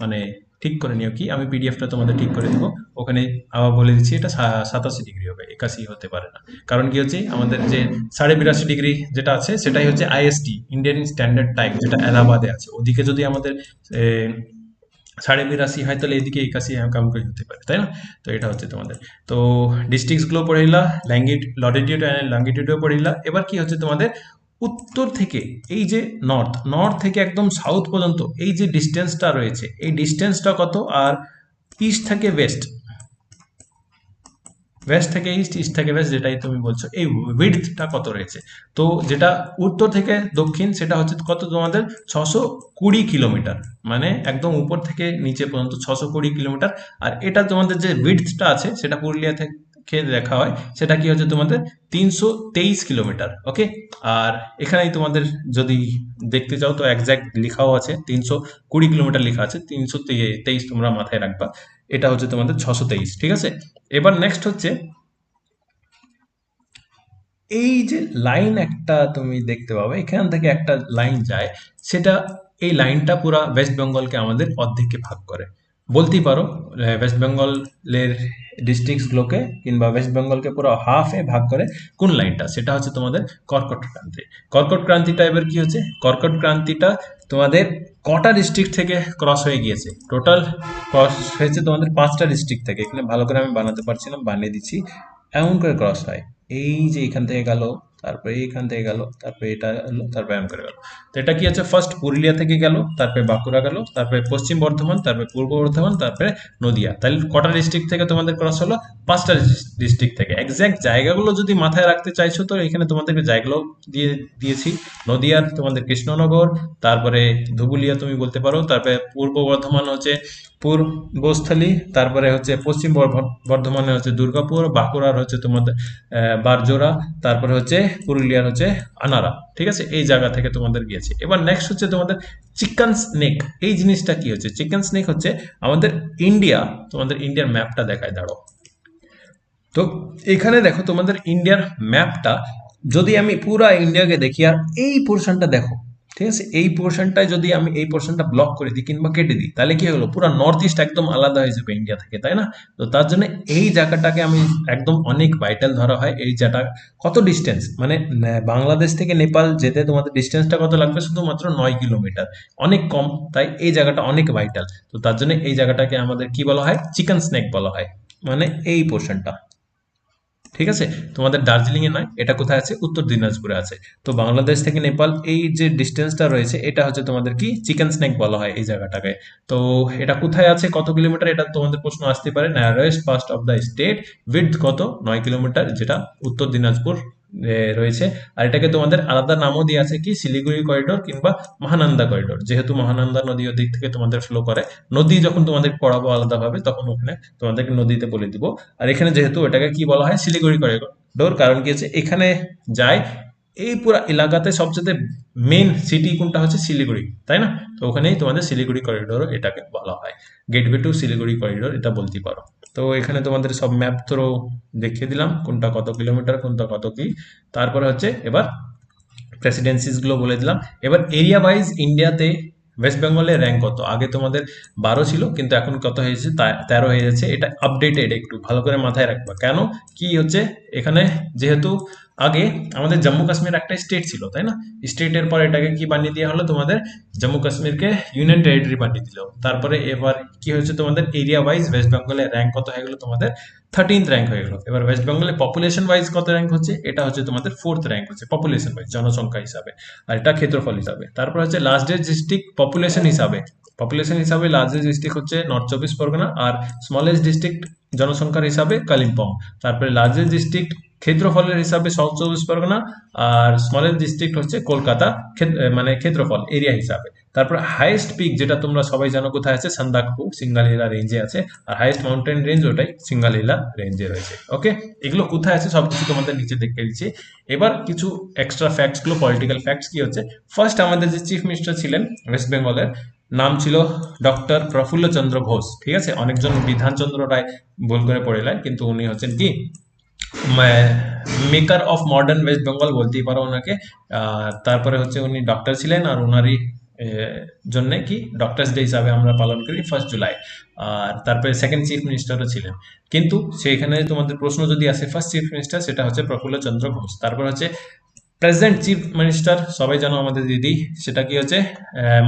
মানে ঠিক করে নিও কি, আমি পিডিএফটা তোমাদের ঠিক করে দেবো, ওখানে আবার বলে দিচ্ছি এটা 87° হবে, 81 হতে পারে না। কারণ কি হচ্ছে আমাদের যে 82.5° যেটা আছে সেটাই হচ্ছে আইএসটি, ইন্ডিয়ান স্ট্যান্ডার্ড টাইম, যেটা এলাহাবাদে আছে। ওদিকে যদি আমাদের 82.5 হয় তাহলে এদিকে 81 কাম করে হতে পারে, তাই না? তো এটা হচ্ছে তোমাদের। তো ডিস্ট্রিক্টসগুলো পড়িলা, লটিটিউড অ্যান্ড লঙ্গিটিউডও পড়িলা। এবার কি হচ্ছে তোমাদের উত্তর থেকে এই যে নর্থ, নর্থ থেকে একদম সাউথ পর্যন্ত এই যে ডিস্টেন্সটা রয়েছে, এই ডিস্টেন্সটা কত? আর ইস্ট থেকে ওয়েস্ট, ওয়েস্ট থেকে ইস্ট, ইস্ট থেকে ওয়েস্ট, যেটাই তুমি বলছো, এই উইডথটা কত রয়েছে? তো যেটা উত্তর থেকে দক্ষিণ সেটা হচ্ছে কত তোমাদের? 620 কিলোমিটার, মানে একদম উপর থেকে নিচে পর্যন্ত 620 কিলোমিটার। আর এটা তোমাদের যে উইডথটা আছে সেটা পুরুলিয়া থেকে দেখা হয়, সেটা কি হচ্ছে তোমাদের 323 কিলোমিটার। ওকে, আর এখানেই তোমাদের যদি দেখতে চাও তো একজ্যাক্ট লেখাও আছে, 320 কিলোমিটার লেখা আছে, 323 তোমরা মাথায় রাখবা, এটা হচ্ছে তোমাদের 623, ঠিক আছে। এবার নেক্সট হচ্ছে এই যে লাইন একটা তুমি দেখতে পাবে, এখান থেকে একটা লাইন যায়, সেটা এই লাইনটা পুরা ওয়েস্ট বেঙ্গলকে আমাদের অর্ধেকে ভাগ করে, বলতেই পারো ওয়েস্ট বেঙ্গলের ডিস্ট্রিক্টসগুলোকে কিংবা ওয়েস্ট বেঙ্গলকে পুরো হাফে ভাগ করে। কোন লাইনটা? সেটা হচ্ছে তোমাদের কর্কট ক্রান্তি। কর্কট ক্রান্তিটা এবার কি হচ্ছে? কর্কট ক্রান্তিটা তোমাদের কটা ডিস্ট্রিক্ট থেকে ক্রস হয়ে গিয়েছে? টোটাল ক্রস হয়েছে তোমাদের 5টা ডিস্ট্রিক্ট থেকে। এখানে ভালো করে আমি বানাতে পারছি না, বানিয়ে দিচ্ছি। এমন করে ক্রস হয়, এই যে এখান থেকে গেল, তারপরে এইখান থেকে গেল, তারপরে এটা গেল, তারপরে এমন করে গেল। তো এটা কি হচ্ছে? ফার্স্ট পুরুলিয়া থেকে গেল, তারপরে বাঁকুড়া গেল, তারপরে পশ্চিম বর্ধমান, তারপরে পূর্ব বর্ধমান, তারপরে নদিয়া। তাহলে কটা ডিস্ট্রিক্ট থেকে তোমাদের ক্রস হলো? 5টা ডিস্ট্রিক্ট থেকে। এক্স্যাক্ট জায়গাগুলো যদি মাথায় রাখতে চাইছো তো এখানে তোমাদেরকে জায়গাগুলো দিয়েছি। নদিয়ার তোমাদের কৃষ্ণনগর, তারপরে ধুবুলিয়া তুমি বলতে পারো, তারপরে পূর্ব বর্ধমান হচ্ছে পূর্বস্থলী, তারপরে হচ্ছে পশ্চিম বর্ধমানে হচ্ছে দুর্গাপুর, বাঁকুড়ার হচ্ছে তোমাদের বারজোড়া, তারপরে হচ্ছে পুরুলিয়ার হচ্ছে আনারা, ঠিক আছে। এই জায়গা থেকে তোমাদের গিয়েছে। এবার নেক্সট হচ্ছে তোমাদের চিকেন স্নেক। এই জিনিসটা কি হচ্ছে? চিকেন স্নেক হচ্ছে আমাদের ইন্ডিয়া, তোমাদের ইন্ডিয়ার ম্যাপটা দেখায়, দাঁড়ো তো এখানে দেখো তোমাদের ইন্ডিয়ার ম্যাপটা, যদি আমি পুরা ইন্ডিয়াকে দেখি আর এই পোর্শনটা দেখো, ঠিক আছে, এই পোর্শনটায় যদি আমি এই পোর্শনটা ব্লক করে দিই কিংবা কেটে দিই, তাহলে কি হলো, পুরা নর্থ ইস্ট একদম আলাদা হয়ে যাবে ইন্ডিয়া থেকে, তাই না? তো তার জন্য এই জায়গাটাকে আমি একদম অনেক ভাইটাল ধরা হয়। এই জায়গা কত ডিস্টেন্স, মানে বাংলাদেশ থেকে নেপাল যেতে তোমাদের ডিস্টেন্সটা কত লাগবে, শুধুমাত্র 9 কিলোমিটার, অনেক কম। তাই এই জায়গাটা অনেক ভাইটাল। তো তার জন্য এই জায়গাটাকে আমাদের কি বলা হয়, চিকেন স্নেক বলা হয়, মানে এই পোর্শনটা। ঠিক আছে, তোমাদের দার্জিলিং এ নয়, এটা কোথায় আছে, উত্তর দিনাজপুরে আছে। তো বাংলাদেশ থেকে নেপাল এই যে ডিস্টেন্সটা রয়েছে, এটা হচ্ছে তোমাদের কি চিকেন স্নেক বলা হয় এই জায়গাটাকে। তো এটা কোথায় আছে, কত কিলোমিটার, এটা তোমাদের প্রশ্ন আসতে পারে। Narrowest pass of the state, width কত, 9 কিলোমিটার, যেটা উত্তর দিনাজপুর রয়েছে। আর এটাকে তোমাদের আলাদা নামও দিয়ে আছে কি, শিলিগুড়ি করিডোর কিংবা মহানন্দা করিডোর, যেহেতু মহানন্দা নদী ওদিক থেকে তোমাদের ফ্লো করে। নদী যখন তোমাদের পড়াবো আলাদাভাবে, তখন ওখানে তোমাদেরকে নদীতে বলে দিব। আর এখানে যেহেতু এটাকে কি বলা হয়, শিলিগুড়ি করিডোর, কারণ কি হচ্ছে, এখানে যায় এই পুরো এলাকাতে সবচেয়ে মেন সিটি কোনটা হচ্ছে, শিলিগুড়ি, তাই না? তো ওখানেই তোমাদের শিলিগুড়ি করিডোর এটাকে বলা হয়, গেটওয়ে টু শিলিগুড়ি করিডোর এটা বলতে পারো। তো এখানে তোমাদের সব ম্যাপ থ্রো দেখিয়ে দিলাম, কোনটা কত কিলোমিটার, কোনটা কত কি। তারপরে হচ্ছে এবার প্রেসিডেন্সিস গুলো বলে দিলাম। এবার এরিয়া ওয়াইজ ইন্ডিয়াতে ওয়েস্ট বেঙ্গলের র্যাঙ্ক কত, আগে তোমাদের 12 ছিল, কিন্তু এখন কত হয়েছে, 13 হয়ে যাচ্ছে। এটা আপডেটেড, একটু ভালো করে মাথায় রাখবা। কেন কি হচ্ছে, এখানে যেহেতু আগে আমাদের জম্মু কাশ্মীর একটা স্টেট ছিল, তাই না? স্টেটের পর এটাকে কি বানিয়ে দেওয়া হলো, তোমাদের জম্মু কাশ্মীরকে ইউনিয়ন টেরিটরি বানিয়ে দিল। তারপরে এবার কি হয়েছে, তোমাদের এরিয়া ওয়াইজ ওয়েস্ট বেঙ্গলের র্যাঙ্ক কত হয়ে গেল, তোমাদের 13th র্যাঙ্ক হয়ে গেল। এবার ওয়েস্ট বেঙ্গলের পপুলেশন ওয়াইজ কত র্যাঙ্ক হচ্ছে, এটা হচ্ছে তোমাদের 4th র্যাঙ্ক হচ্ছে পপুলেশন ওয়াইজ, জনসংখ্যা হিসাবে। আর এটা ক্ষেত্রফল হিসাবে। তারপর হচ্ছে লার্জেস্ট ডিস্ট্রিক্ট পপুলেশন হিসাবে, লার্জেস্ট ডিস্ট্রিক্ট হচ্ছে নর্থ চব্বিশ পরগনা, আর স্মলেস্ট ডিস্ট্রিক্ট জনসংখ্যার হিসাবে কালিম্পং। তারপরে লার্জেস্ট ডিস্ট্রিক্ট ক্ষেত্রফলের হিসাবে সাউথ চব্বিশ পরগনা, আর স্মলেস্ট ডিস্ট্রিক্ট হচ্ছে কলকাতা, মানে ক্ষেত্রফল এরিয়া হিসাবে। তারপর হাইয়েস্ট পিক, যেটা তোমরা সবাই জানো কোথায় আছে, সান্দাকফু সিঙ্গালীলা রেঞ্জে আছে। আর হাইয়েস্ট মাউন্টেন রেঞ্জ ওটাই সিঙ্গালীলা রেঞ্জে রয়েছে। ওকে, এগুলো কোথায় আছে সবকিছু তোমাদের নিচে দেখে দিচ্ছি। এবার কিছু এক্সট্রা ফ্যাক্টস গুলো, পলিটিক্যাল ফ্যাক্টস কি হচ্ছে। ফার্স্ট আমাদের যে চিফ মিনিস্টার ছিলেন ওয়েস্ট বেঙ্গলের, নাম ছিল ডক্টর প্রফুল্ল চন্দ্র ঘোষ। ঠিক আছে, অনেকজন বিধানচন্দ্র রায় ভুল করে পড়ে নেয়, কিন্তু উনি হচ্ছেন কি maker of modern West Bengal বলতেই পারো ওনাকে। তারপরে হচ্ছে উনি ডক্টর ছিলেন, আর ওনারই জন্য কি ডক্টরস ডে হিসাবে আমরা পালন করি 1 জুলাই। আর তারপরে সেকেন্ড চিফ মিনিস্টারও ছিলেন, কিন্তু সেখানে তোমাদের প্রশ্ন যদি আসে, ফার্স্ট চিফ মিনিস্টার সেটা হচ্ছে প্রফুল্ল চন্দ্র ঘোষ। তারপর হচ্ছে প্রেজেন্ট চিফ মিনিস্টার, সবাই জানো আমাদের দিদি, সেটা কি হচ্ছে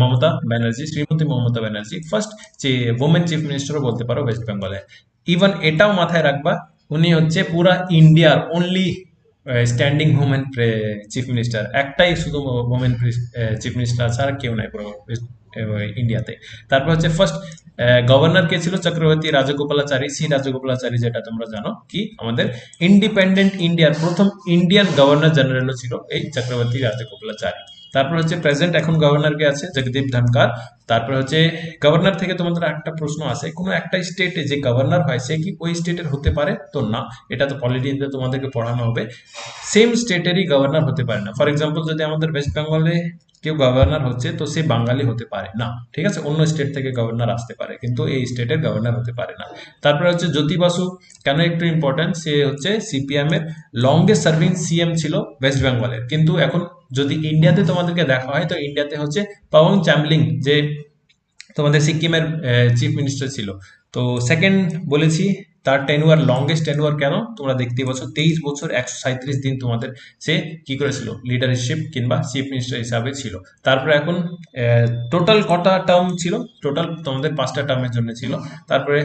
মমতা ব্যানার্জি, শ্রীমতী মমতা ব্যানার্জি, ফার্স্ট যে ওমেন চিফ মিনিস্টারও বলতে পারো ওয়েস্ট বেঙ্গলে। ইভেন এটাও মাথায় রাখবা, উনি হচ্ছে পুরা ইন্ডিয়ার only standing women chief minister, একটাই শুধু ওমেন চিফ মিনিস্টার ছাড়া কেউ নাই পুরো ইন্ডিয়াতে। তারপর হচ্ছে ফার্স্ট গভর্নর কে ছিল, চক্রবর্তী রাজগোপালাচারী, সি রাজগোপালাচারী, যেটা তোমরা জানো কি আমাদের ইন্ডিপেন্ডেন্ট ইন্ডিয়ার প্রথম ইন্ডিয়ান গভর্নর জেনারেলও ছিল এই চক্রবর্তী রাজগোপালাচারী। তারপর হচ্ছে প্রেজেন্ট এখন গভর্নর কে আছে জগদীপ ধনকার। তারপর হচ্ছে গভর্নর থেকে তোমাদের একটা প্রশ্ন আছে, কোনো একটা স্টেটে যে গভর্নর হয় সে কি ওই স্টেটের হতে পারে, তো না, এটা তো পলিটিতে তোমাদেরকে পড়ানো হবে, সেম স্টেটেরই গভর্নর হতে পারে না। ফর এক্সাম্পল, যদি আমাদের ওয়েস্ট বেঙ্গলে কেউ গভর্নর হচ্ছে, তো সে বাঙালি হতে পারে না, ঠিক আছে, অন্য স্টেট থেকে গভর্নর আসতে পারে, কিন্তু এই স্টেটের গভর্নর হতে পারে না। তারপরে হচ্ছে জ্যোতি বাসু, কেন একটু ইম্পর্টেন্ট, সে হচ্ছে সিপিএম এর লংগেস্ট সার্ভিং সিএম ছিল ওয়েস্ট বেঙ্গলের। কিন্তু এখন যদি ইন্ডিয়াতে তোমাদেরকে দেখা হয়, তো ইন্ডিয়াতে হচ্ছে পাওয়াং চ্যামলিং, যে তোমাদের সিকিমের চিফ মিনিস্টার ছিল। তো সেকেন্ড বলেছি, তার টেনুয়ার লংগেস্ট টেনুয়ার, কেন তোমরা দেখতেই পাচ্ছ, 23 বছর 137 দিন তোমাদের সে কি করেছিল, লিডারশিপ কিংবা চিফ মিনিস্টার হিসাবে ছিল। তারপরে এখন টোটাল কটা টার্ম ছিল, টোটাল তোমাদের 5টা টার্মের জন্য ছিল। তারপরে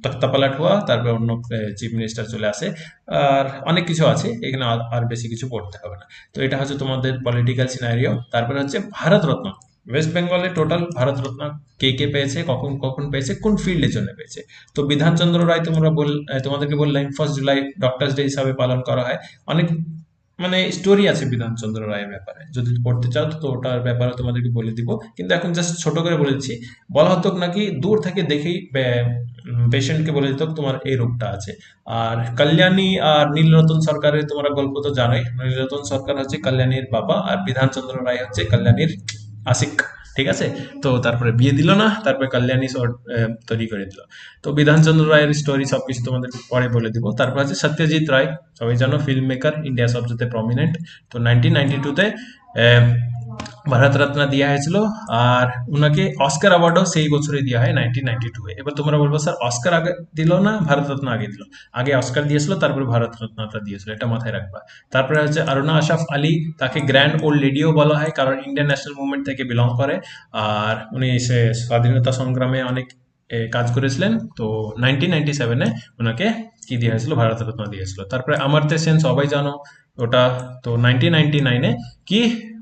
তক্তা পালাট হওয়া, তারপরে অন্য চিফ মিনিস্টার চলে আসে, আর অনেক কিছু আছে এখানে, আর বেশি কিছু পড়তে হবে না। তো এটা হচ্ছে তোমাদের পলিটিক্যাল সিনারিও। তারপরে হচ্ছে ভারত রত্ন, ওয়েস্ট বেঙ্গলে টোটাল ভারত রত্ন কে কে পেয়েছে, কখন কখন পেয়েছে, কোন ফিল্ডের জন্য পেয়েছে। তো বিধানচন্দ্র রায় তোমাদেরকে বললাম 1 জুলাই ডক্টরস ডে হিসাবে পালন করা হয়। অনেক মানে স্টোরি আছে বিধানচন্দ্র রায়ের ব্যাপারে, যদি পড়তে চাও তো ওটার ব্যাপারে তোমাদেরকে বলে দিব, কিন্তু এখন জাস্ট ছোট করে বলে দিচ্ছি। বলা হতো নাকি দূর থেকে দেখেই পেশেন্টকে বলে দিত তোমার এই রোগটা আছে। আর কল্যাণী আর নীলরতন সরকারের তোমরা গল্প তো জানোই, নীলরতন সরকার হচ্ছে কল্যাণীর বাবা, আর বিধানচন্দ্র রায় হচ্ছে কল্যাণীর আশিক, ঠিক আছে। তো তারপরে বিয়ে দিল না, তারপরে কল্যাণী শহর তৈরি করে দিল। তো বিধানচন্দ্র রায়ের স্টোরি সবকিছু তোমাদের পরে বলে দিব। তারপর আছে সত্যজিৎ রায়, সবাই জানো ফিল্ম মেকার, ইন্ডিয়া সবচেয়ে প্রমিনেন্ট। তো 1992-তে ভারত রত্ন দেওয়া হয়েছিল, আর উনাকে অস্কার অ্যাওয়ার্ডও সেই বছরই দেওয়া হয় 1992-এ। এবার তোমরা বলবো স্যার অস্কার আগে দিল না ভারত রত্ন আগে দিল? আগে অস্কার দিয়েছিল, তারপরে ভারত রত্নটা দিয়েছিল, এটা মাথায় রাখবা। তারপরে হচ্ছে অরুণা আশরাফ আলী, তাকে গ্র্যান্ড ওল্ড লেডিও বলা হয়, কারণ ইন্ডিয়ান ন্যাশনাল মুভমেন্ট থেকে বিলং করে, আর উনি সে স্বাধীনতা সংগ্রামে অনেক কাজ করেছিলেন। তো 1997-এ ওনাকে কি দেওয়া হয়েছিল? ভারত রত্ন দিয়েছিল। তারপরে অমর্ত্য সেন সবাই জানো ওটা। তো 1999-এ কি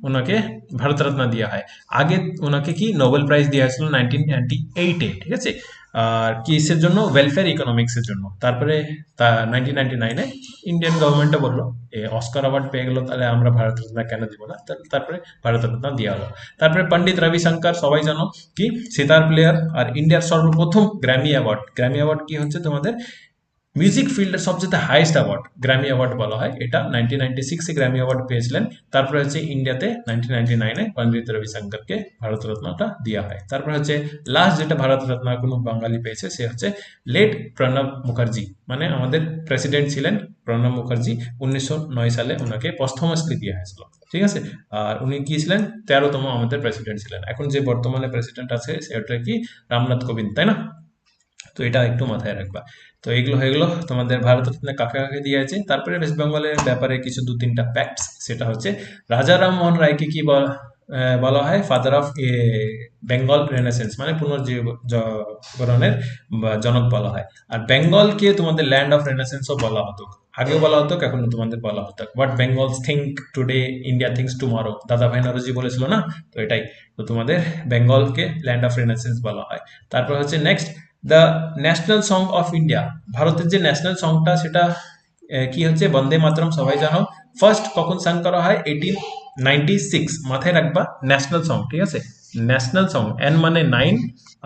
ওনাকে ভারত রত্ন দেওয়া হয়। আগে ওনাকে কি নোবেল প্রাইজ দেওয়া হয়েছিল 1998-এ, ঠিক আছে। আর কিসের জন্য? ওয়েলফেয়ার ইকোনমিক্স এর জন্য। তারপরে 1999-এ ইন্ডিয়ান গভর্নমেন্টটা বললো অস্কার অ্যাওয়ার্ড পেয়ে গেল, তাহলে আমরা ভারত রত্ন কেন দিব না? তারপরে ভারত রত্ন দেওয়া হলো। তারপরে পণ্ডিত রবিশঙ্কর, সবাই জানো কি সিতার প্লেয়ার, আর ইন্ডিয়ার সর্বপ্রথম গ্র্যামি অ্যাওয়ার্ড। গ্র্যামি অ্যাওয়ার্ড কি হচ্ছে? তোমাদের মিউজিক ফিল্ডের সবচেয়ে হাইয়েস্ট অ্যাওয়ার্ড গ্র্যামি অ্যাওয়ার্ড বলা হয় এটা। 1996-এ গ্র্যামি অ্যাওয়ার্ড পেয়েছিলেন। তারপরে হচ্ছে ইন্ডিয়াতে 1999-এ পণ্ডিত রবিশঙ্করকে ভারত রত্নটা দেওয়া হয়। তারপর হচ্ছে লাস্ট যেটা ভারত রত্ন কোনো বাঙালি পেয়েছে, সে হচ্ছে লেট প্রণব মুখার্জি, মানে আমাদের প্রেসিডেন্ট ছিলেন প্রণব মুখার্জি। 1909 সালে ওনাকে পস্থমাসলি দেওয়া হয়েছিল, ঠিক আছে। আর উনি কি ছিলেন? 13তম আমাদের প্রেসিডেন্ট ছিলেন। এখন যে বর্তমানে প্রেসিডেন্ট আছে সেটা কি রামনাথ কোবিন্দ, তাই না? তো এটা একটু মাথায় রাখবা। তো এগুলো হয়ে গেলো তোমাদের ভারত রত্নে কাকে কাকে দিয়ে আছে। তারপরে ওয়েস্ট বেঙ্গলের ব্যাপারে কিছু দু তিনটা ফ্যাক্টস, সেটা হচ্ছে রাজা রামমোহন রায়কে কি বলা হয়? ফাদার অফ বেঙ্গল রেনেসেন্স, মানে পুনর্জাগরণের জনক বলা হয়। আর বেঙ্গলকে তোমাদের ল্যান্ড অফ রেনেসেন্সও বলা হতো, আগেও বলা হতো, এখন তোমাদের বলা হতো what Bengal's think today, India thinks tomorrow, দাদা ভাই নরজি বলেছিল না? তো এটাই। তো তোমাদের বেঙ্গলকে ল্যান্ড অফ রেনেসেন্স বলা হয়। তারপর হচ্ছে next, the national song of India. ভারতের যে ন্যাশনাল সংটা সেটা কি হচ্ছে? বন্দে মাতরম, সবাই জানো। ফার্স্ট কখন সাং করা হয়? 1896, মাথায় রাখবা। ন্যাশনাল সং, ঠিক আছে। ন্যাশনাল সং, এন মানে 9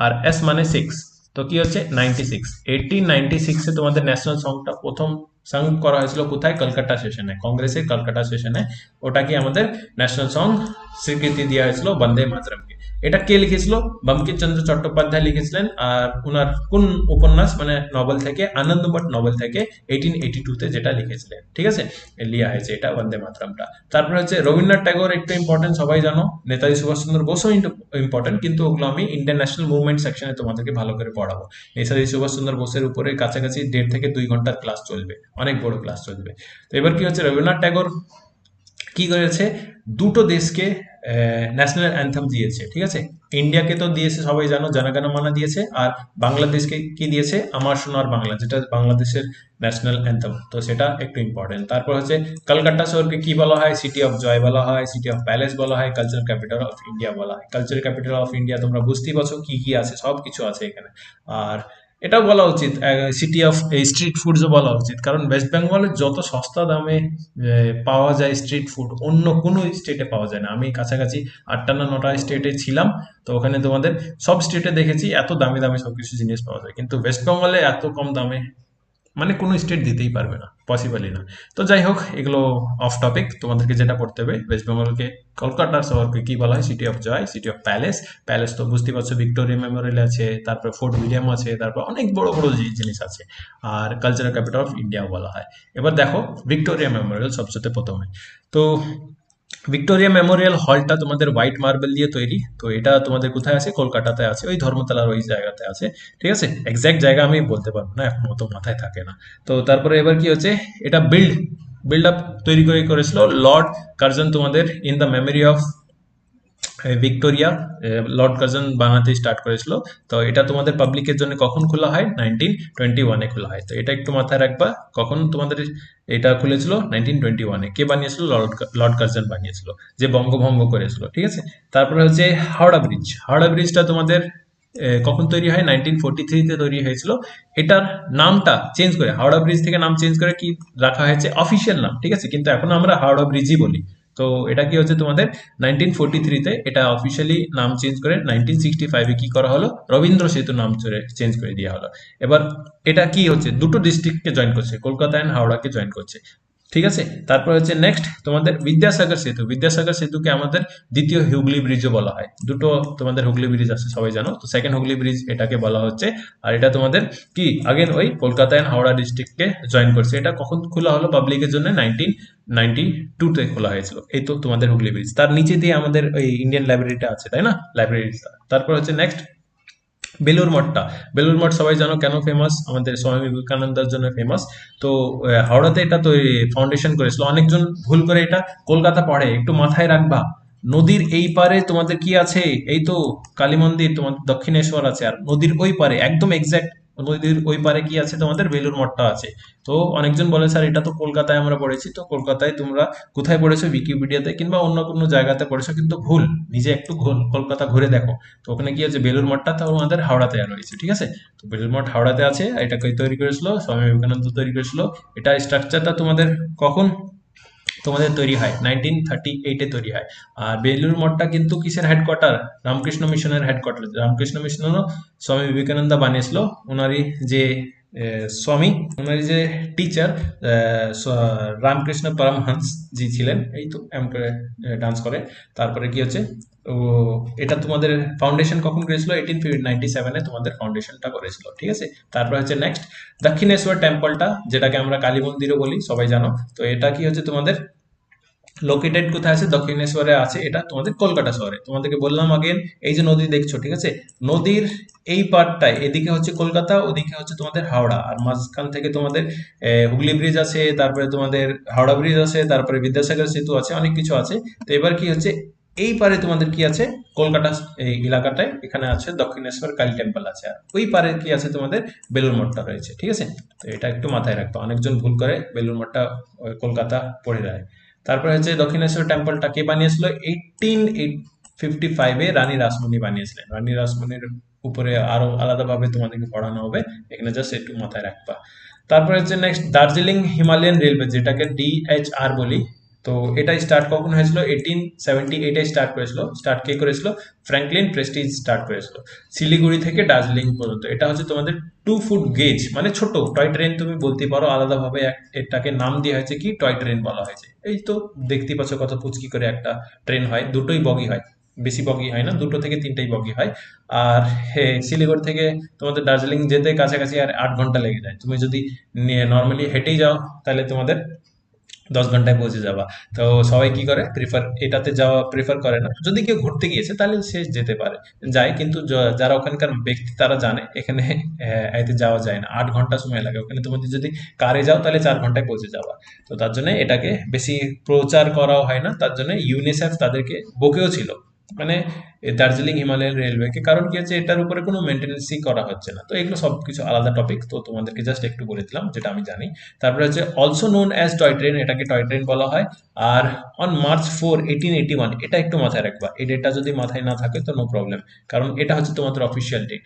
আর এস মানে 6, তো কি হচ্ছে 96। 1896-এ তোমাদের ন্যাশনাল সংটা প্রথম সাং করা হয়েছিল কোথায়? কলকাতা সেশনে, কংগ্রেসের কলকাতা সেশনে। ওটা কি আমাদের ন্যাশনাল সং স্বীকৃতি দেওয়া হয়েছিল বন্দে মাতরমকে। এটা কে লিখেছিল? বঙ্কিমচন্দ্র চট্টোপাধ্যায় লিখেছিলেন। আর উনার কোন উপন্যাস, মানে নভেল থেকে, আনন্দমঠ নভেল থেকে 1882-তে যেটা লিখেছিলেন, ঠিক আছে, লিয়া হয়েছে এটা বন্দে মাতরমটা। তারপরে হচ্ছে রবীন্দ্রনাথ ট্যাগোর, একটু ইম্পর্টেন্ট, সবাই জানো। নেতাজি সুভাষচন্দ্র বসু ইম্পর্টেন্ট, কিন্তু ওগুলো আমি ইন্ডিয়ান ন্যাশনাল মুভমেন্ট সেকশনে তোমাদেরকে ভালো করে পড়াবো। নেতাজি সুভাষচন্দ্র বোসের উপরে কাছাকাছি 1.5 থেকে 2 ঘন্টার ক্লাস চলবে, অনেক বড় ক্লাস চলবে। তো এবার কি হচ্ছে? রবীন্দ্রনাথ ট্যাগোর কি করেছে? দুটো দেশকে ন্যাশনাল অ্যান্থেম দিয়েছে, ঠিক আছে। ইন্ডিয়াকে তো দিয়েছে সবাই জানো, জনগণমন দিয়েছে। আর বাংলাদেশকে কি দিয়েছে? আমার সোনার বাংলা, যেটা বাংলাদেশের ন্যাশনাল অ্যান্থেম। তো সেটা একটু ইম্পর্টেন্ট। তারপর হচ্ছে কলকাতা শহরকে কি বলা হয়? সিটি অফ জয় বলা হয়, সিটি অফ প্যালেস বলা হয়, কালচারাল ক্যাপিটাল অফ ইন্ডিয়া বলা হয়। কালচারাল ক্যাপিটাল অফ ইন্ডিয়া তোমরা বুঝতেই পারছো কি কি আছে, সব কিছু আছে এখানে। আর এটাও বলা উচিত সিটি অফ স্ট্রিট ফুডসও বলা উচিত, কারণ ওয়েস্ট বেঙ্গলের যত সস্তা দামে পাওয়া যায় স্ট্রিট ফুড, অন্য কোনো স্টেটে পাওয়া যায় না। আমি কাছাকাছি 8টা না 9টা স্টেটে ছিলাম, তো ওখানে তোমাদের সব স্টেটে দেখেছি এত দামি দামি সবকিছু জিনিস পাওয়া যায়, কিন্তু ওয়েস্ট বেঙ্গলে এত কম দামে মানে কোনো স্টেট দিতেই পারবে না, পসিবলই না। তো যাই হোক, এগুলো অফ টপিক। তোমাদেরকে যেটা পড়তে হবে, ওয়েস্ট বেঙ্গলকে, কলকাতার শহরকে কি বলা হয়? City of joy, city of palace. Palace তো বুঝতে পারছো, ভিক্টোরিয়া মেমোরিয়াল আছে, তারপর ফোর্ট উইলিয়াম আছে, তারপর অনেক বড় বড় জিনিস আছে। আর কালচারাল ক্যাপিটাল অফ ইন্ডিয়া বলা হয়। এবার দেখো ভিক্টোরিয়া মেমোরিয়াল সবচেয়ে প্রথমে। তো ভিক্টোরিয়া মেমোরিয়াল হলটা তোমাদের হোয়াইট মার্বেল দিয়ে তৈরি। তো এটা তোমাদের কোথায় আছে? কলকাতাতে আছে, ওই ধর্মতলার ওই জায়গাতে আছে, ঠিক আছে। এক্স্যাক্ট জায়গা আমি বলতে পারবো না, এখন অত মাথায় থাকে না। তো তারপরে এবার কি হচ্ছে? এটা বিল্ড আপ তৈরি করেছিল লর্ড কার্জন, তোমাদের in the memory of Victoria. Lord Curzon বানাতে স্টার্ট করেছিল। তো এটা তোমাদের পাবলিকের জন্য কখন খোলা হয়? 1921-এ খোলা হয়। তো এটা একটু মাথায় রাখবা, কখন তোমাদের এটা খুলেছিল? 1921-এ। কে বানিয়েছিল? লর্ড কার্জন বানিয়েছিল, যে বঙ্গভঙ্গ করেছিল, ঠিক আছে। তারপরে হচ্ছে হাওড়া ব্রিজ। হাওড়া ব্রিজটা তোমাদের কখন তৈরি হয়? 1943-তে তৈরি হয়েছিল। এটার নামটা চেঞ্জ করে, হাওড়া ব্রিজ থেকে নাম চেঞ্জ করে কি রাখা হয়েছে? অফিসিয়াল নাম, ঠিক আছে, কিন্তু এখন আমরা হাওড়া ব্রিজই বলি। তো এটা কি হচ্ছে তোমাদের 1943-তে এটা অফিসিয়ালি নাম চেঞ্জ করে 1965-এ কি করা হলো? রবীন্দ্র সেতু নাম চেঞ্জ করে দেওয়া হলো। এবার এটা কি হচ্ছে? দুটো ডিস্ট্রিক্টকে জয়েন করছে, কলকাতা অ্যান্ড হাওড়াকে জয়েন করছে, ঠিক আছে। তারপর হচ্ছে নেক্সট তোমাদের বিদ্যাসাগর সেতু। বিদ্যাসাগর সেতুকে আমাদের দ্বিতীয় হুগলি ব্রিজও বলা হয়। দুটো তোমাদের হুগলি ব্রিজ আছে সবাই জানো, তো সেকেন্ড হুগলি ব্রিজ এটাকে বলা হচ্ছে। আর এটা তোমাদের কি আগেন ওই কলকাতা এন্ড হাওড়া ডিস্ট্রিক্টকে জয়েন করছে। এটা কখন খোলা হলো পাবলিকের জন্য? 1992 তে খোলা হয়েছিল। এই তো তোমাদের হুগলি ব্রিজ, তার নিচে দিয়ে আমাদের ওই ইন্ডিয়ান লাইব্রেরিটা আছে, তাই না, লাইব্রেরি। তারপর হচ্ছে নেক্সট বেলুর মঠটা। বেলুর মঠ সবাই জানো কেন ফেমাস, আমাদের স্বামী বিবেকানন্দের জন্য ফেমাস। তো হাওড়াতে এটা তো ফাউন্ডেশন করেছিল। অনেকজন ভুল করে এটা কলকাতা পড়ে, একটু মাথায় রাখবা। নদীর এই পারে তোমাদের কি আছে? এই তো কালী মন্দির, তোমাদের দক্ষিণেশ্বর আছে, আর নদীর ওই পারে একদম এক্সাক্ট নদীর ওই পারে কি আছে? তোমাদের বেলুর মঠটা আছে। তো অনেকজন বলে স্যার এটা তো কলকাতায় আমরা পড়েছি। তো কলকাতায় তোমরা কোথায় পড়েছো? উইকিপিডিয়াতে কিংবা অন্য কোনো জায়গাতে পড়েছো, কিন্তু ভুল। নিজে একটু কলকাতা ঘুরে দেখো। তো ওখানে কি আছে? বেলুর মঠটা তো আমাদের হাওড়াতে রয়েছে, ঠিক আছে। তো বেলুর মঠ হাওড়াতে আছে। এটাকে তৈরি করেছিল স্বামী বিবেকানন্দ, তৈরি করেছিল। এটা স্ট্রাকচারটা তোমাদের কখন তোমাদের তৈরি হয়? 1938-এ তৈরি হয়। আর বেলুর মঠটা কিন্তু কিসের হেডকোয়ার্টার? রামকৃষ্ণ মিশনের হেডকোয়ার্টার। রামকৃষ্ণ মিশনেরও স্বামী বিবেকানন্দ বানিয়েছিল। ওনারই যে স্বামী, ওনারই যে টিচার রামকৃষ্ণ পরমহংস জি ছিলেন। এই তো এম করে ডান্স করে। তারপরে কি হচ্ছে, ও এটা তোমাদের ফাউন্ডেশন কখন করেছিল? 1897-এ তোমাদের ফাউন্ডেশনটা করেছিল, ঠিক আছে। তারপর হচ্ছে নেক্সট দক্ষিণেশ্বর টেম্পলটা, যেটাকে আমরা কালী মন্দিরও বলি, সবাই জানো। তো এটা কি হচ্ছে তোমাদের লোকেটেড কোথায় আছে? দক্ষিণেশ্বরে আছে। এটা তোমাদের কলকাতা শহরে। তোমাদেরকে বললাম আগেন, এই যে নদী দেখছো, ঠিক আছে, নদীর এই পার্টটায় এদিকে হচ্ছে কলকাতা, ওদিকে হচ্ছে তোমাদের হাওড়া, আর মাঝখান থেকে তোমাদের হুগলি ব্রিজ আছে, তারপরে তোমাদের হাওড়া ব্রিজ আছে, তারপরে বিদ্যাসাগর সেতু আছে, অনেক কিছু আছে। তো এবার কি হচ্ছে, এই পারে তোমাদের কি আছে? কলকাতা এই এলাকাটায় এখানে আছে দক্ষিণেশ্বর কালী টেম্পল আছে, আর ওই পারে কি আছে? তোমাদের বেলুর মঠটা রয়েছে, ঠিক আছে। তো এটা একটু মাথায় রাখতো, অনেকজন ভুল করে বেলুর মঠটা কলকাতা পড়ে যায়। তারপরে হচ্ছে দক্ষিণেশ্বর টেম্পলটা কে বানিয়েছিল? 1855-এ রানী রাসমণি বানিয়েছিলেন। রানী রাসমণির উপরে আরো আলাদাভাবে তোমাদেরকে পড়ানো হবে, এখানে জাস্ট একটু মাথায় রাখবা। তারপরে হচ্ছে নেক্সট দার্জিলিং হিমালয়ান রেলওয়ে, যেটাকে DHR বলি। তো এটা স্টার্ট কখন হয়েছিল? 1878-এ স্টার্ট করেছিল। স্টার্ট কে করেছিল? ফ্র্যাঙ্কলিন প্রেস্টিজ স্টার্ট করেছিল, শিলিগুড়ি থেকে দার্জিলিং পর্যন্ত। এটা হচ্ছে তোমাদের 2 ফুট গেজ, মানে ছোট টয় ট্রেন তুমি বলতে পারো। আলাদাভাবে এটাকে নাম দেওয়া হয়েছে কি? টয় ট্রেন বলা হয়েছে। এই তো দেখতে পাচ্ছ কত পুচকি করে একটা ট্রেন হয়, দুটোই বগি হয়, বেশি বগি হয় না, 2 থেকে 3টাই বগি হয়। আর শিলিগুড়ি থেকে তোমাদের দার্জিলিং যেতে কাছাকাছি আর 8 ঘন্টা লেগে যায়। তুমি যদি নর্মালি হেঁটেই যাও তাহলে তোমাদের 10 ঘন্টায় পৌঁছে যাবা। তো সবাই কি করে? এটাতে যাওয়া প্রেফার করে না। যদি কেউ ঘুরতে গিয়েছে তাহলে সে যেতে পারে, যায়, কিন্তু যারা ওখানকার ব্যক্তি তারা জানে এখানে এতে যাওয়া যায় না, 8 ঘন্টা সময় লাগে। ওখানে তোমাদের যদি কারে যাও তাহলে 4 ঘন্টায় পৌঁছে যাবা। তো তার জন্য এটাকে বেশি প্রচার করাও হয় না। তার জন্য ইউনিসেফ তাদেরকে বকেও ছিল, মানে দার্জিলিং হিমালয়ান রেলওয়েকে। কারণ কি হচ্ছে, এটার উপরে কোনো মেনটেন্যান্সই করা হচ্ছে না। তো এগুলো সবকিছু আলাদা টপিক, তো তোমাদেরকে জাস্ট একটু বলে দিলাম যেটা আমি জানি। তারপরে হচ্ছে also known as toy train, এটাকে টয় ট্রেন বলা হয়। আর অন March 4, 1881, এটা একটু মাথায় রাখবা। এই ডেটটা যদি মাথায় না থাকে তো নো প্রবলেম, কারণ এটা হচ্ছে তোমাদের অফিসিয়াল ডেট।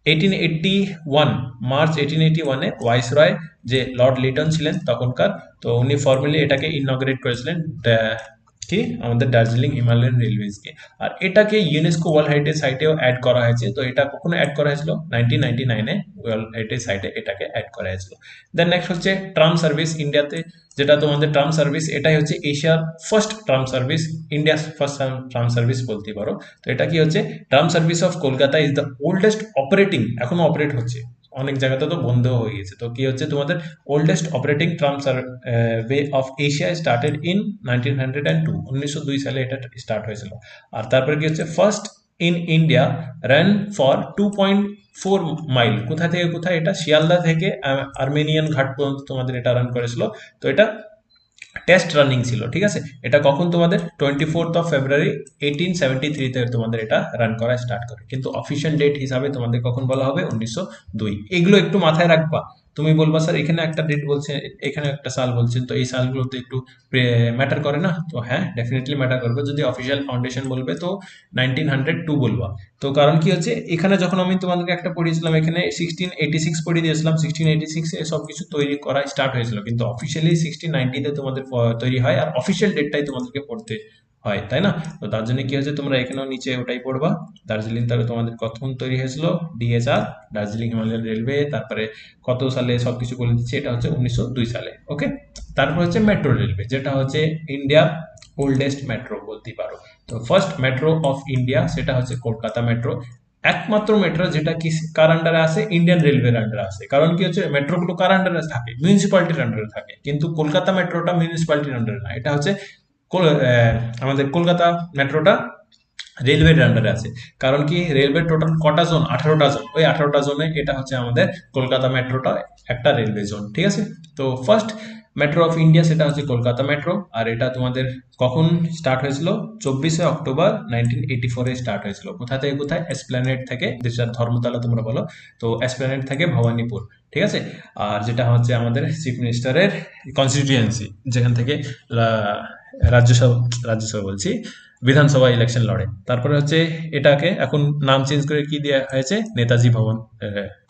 1881, মার্চ 1881-এ ভাইসরয় যে লর্ড লিটন ছিলেন তখনকার, তো উনি ফর্মালি এটাকে ইনঅগ্রেট করেছিলেন, কি আমাদের দার্জিলিং হিমালয়ান রেলওয়েজকে। আর এটাকে ইউনেস্কো ওয়ার্ল্ড হেরিটেজ সাইটেও অ্যাড করা হয়েছে। তো এটা কখনো অ্যাড করা হয়েছিল? 1999-এ ওয়ার্ল্ড হেরিটেজ সাইটে এটাকে অ্যাড করা হয়েছিল। দেন নেক্সট হচ্ছে ট্রাম সার্ভিস ইন্ডিয়াতে, যেটা তোমাদের ট্রাম সার্ভিস, এটাই হচ্ছে এশিয়ার ফার্স্ট ট্রাম সার্ভিস, ইন্ডিয়ার ফার্স্ট ট্রাম সার্ভিস বলতে পারো। তো এটা কি হচ্ছে, tram service of Kolkata is the oldest operating, এখনো অপারেট হচ্ছে, অনেক জায়গাতে তো বন্ধ হয়ে গেছে। তো কি হচ্ছে তোমাদের oldest operating tram way of Asia started in 1902, 1902 সালে এটা স্টার্ট হয়েছিল। আর তারপরে কি হচ্ছে, first in India run for 2.4 mile, কোথা থেকে কোথায়? এটা শিয়ালদা থেকে আর্মেনিয়ান ঘাট পর্যন্ত তোমাদের এটা রান করেছিল। তো এটা টেস্ট রানিং ছিল, ঠিক আছে। এটা কখন? তোমাদের 24 ফেব্রুয়ারি 1873-তে তোমাদের এটা রান করা স্টার্ট করে, কিন্তু অফিসিয়াল ডেট হিসাবে তোমাদের কখন বলা হবে? 1902। এগুলো একটু মাথায় রাখবা। তুমি বলবা স্যার এখানে একটা ডেট বলছে, এখানে একটা সাল বলছেন, তো এই সালগুলো তো একটু ম্যাটার করে না? তো হ্যাঁ, ডেফিনেটলি ম্যাটার করবে। যদি অফিসিয়াল ফাউন্ডেশন বলবে তো 1902 বলবা। তো কারণ কি হচ্ছে, এখানে যখন আমি তোমাদেরকে একটা পড়িয়েছিলাম, এখানে 1686 পড়িয়ে দিয়েছিলাম। 1686-এ সবকিছু তৈরি করা স্টার্ট হয়েছিল, কিন্তু অফিসিয়ালি 1690-তে তোমাদের তৈরি হয়, আর অফিসিয়াল ডেটটাই তোমাদেরকে পড়তে হয়, তাই না? তো তার জন্য কি হয়েছে, তোমরা এখানেও নিচে ওটাই পড়বা। দার্জিলিং তাহলে তোমাদের কখন তৈরি হয়েছিল? DHR, দার্জিলিং হিমালয়ান রেলওয়ে, তারপরে কত সালে সবকিছু বলে দিচ্ছে, এটা হচ্ছে 1902 সালে। ওকে, তারপর হচ্ছে মেট্রো রেলওয়ে, যেটা হচ্ছে ইন্ডিয়া ওল্ডেস্ট মেট্রো বলতে পারো। তো ফার্স্ট মেট্রো অফ ইন্ডিয়া সেটা হচ্ছে কলকাতা মেট্রো, একমাত্র মেট্রো যেটা কি কার আন্ডারে আছে, ইন্ডিয়ান রেলওয়ের আন্ডারে আছে। কারণ কি হচ্ছে মেট্রোগুলো কার আন্ডারে থাকে, মিউনিসিপালিটির আন্ডারে থাকে, কিন্তু কলকাতা মেট্রোটা মিউনিসিপালিটির আন্ডারে না, এটা হচ্ছে আমাদের কলকাতা মেট্রোটা রেলওয়ের আন্ডারে আছে। কারণ কি রেলওয়ে টোটাল কটা জোন, 18টা জোন, ওই 18টা জোনে এটা হচ্ছে আমাদের কলকাতা মেট্রোটা একটা রেলওয়ে জোন, ঠিক আছে। তো ফার্স্ট মেট্রো অফ ইন্ডিয়া সেটা হচ্ছে কলকাতা মেট্রো, আর এটা তোমাদের কখন স্টার্ট হয়েছিল, 24 অক্টোবর 1984-এ স্টার্ট হয়েছিল। কোথা থেকে কোথায়, এসপ্ল্যানেড থেকে, যেটা ধর্মতলা তোমরা বলো, তো এসপ্ল্যানেড থেকে ভবানীপুর, ঠিক আছে। আর যেটা হচ্ছে আমাদের চিফ মিনিস্টারের কনস্টিটিউয়েন্সি, যেখান থেকে রাজ্যসভা রাজ্যসভা বলছি, বিধানসভা ইলেকশন লড়ে। তারপরে হচ্ছে এটাকে এখন নাম চেঞ্জ করে কি দেওয়া হয়েছে, নেতাজি ভবন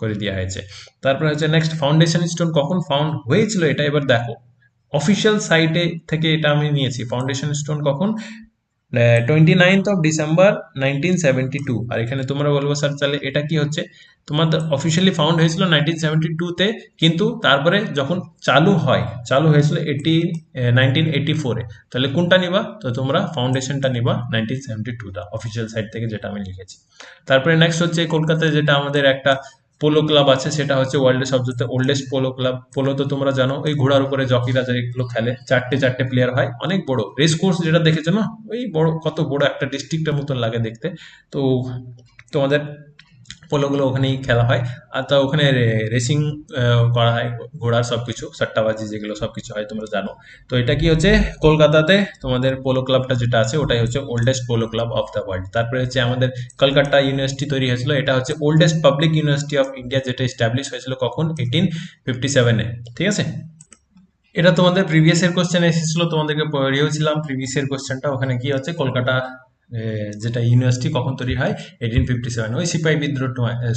করে দেওয়া হয়েছে। তারপরে হচ্ছে নেক্সট, ফাউন্ডেশন স্টোন কখন ফাউন্ড হয়েছিল, এটা এবার দেখো অফিসিয়াল সাইটে থেকে এটা আমি নিয়েছি। ফাউন্ডেশন স্টোন কখন, 29 ডিসেম্বর 1972। আর এখানে তোমরা বলবো স্যার তাহলে এটা কি হচ্ছে, তোমাদের অফিসিয়ালি ফাউন্ড হয়েছিল 1972-তে, কিন্তু তারপরে যখন চালু হয়েছিল 1984-এ, তাহলে কোনটা নিবা, তো তোমরা ফাউন্ডেশনটা নিবা 1972টা অফিসিয়াল সাইট থেকে, যেটা আমি লিখেছি। তারপরে নেক্সট হচ্ছে কলকাতায় যেটা আমাদের একটা পোলো ক্লাব আছে, সেটা হচ্ছে ওয়ার্ল্ডের সবচেয়ে ওল্ডেস্ট পোলো ক্লাব। পোলো তো তোমরা জানো, ওই ঘোড়ার উপরে জকিরা যেগুলো খেলে, চারটে চারটে প্লেয়ার হয়, অনেক বড় রেস কোর্স যেটা দেখেছো না, ওই বড়, কত বড় একটা ডিস্ট্রিক্টের মতন লাগে দেখতে। তো তোমাদের পোলোগুলো ওখানেই খেলা হয়। আর তা ওখানে রেসিং করা হয়, ঘোড়ার সবকিছু, সাট্টাবাজি যেগুলো সবকিছু হয় তোমরা জানো। তো এটা কি হচ্ছে কলকাতাতে তোমাদের পোলো ক্লাবটা যেটা আছে, ওটাই হচ্ছে oldest polo club of the world. তারপরে হচ্ছে আমাদের কলকাতা ইউনিভার্সিটি তৈরি হয়েছিল, এটা হচ্ছে oldest public university of India, যেটা এস্টাবলিশ হয়েছিল কখন, 1857-এ, ঠিক আছে। এটা তোমাদের প্রিভিয়াস এর কোশ্চেন এসেছিল, তোমাদেরকে পড়িয়েছিলাম প্রিভিয়াস এর কোশ্চেনটা। ওখানে কি হচ্ছে কলকাতা যেটা ইউনিভার্সিটি কখন তৈরি হয়, 1857, ওই সিপাহী বিদ্রোহ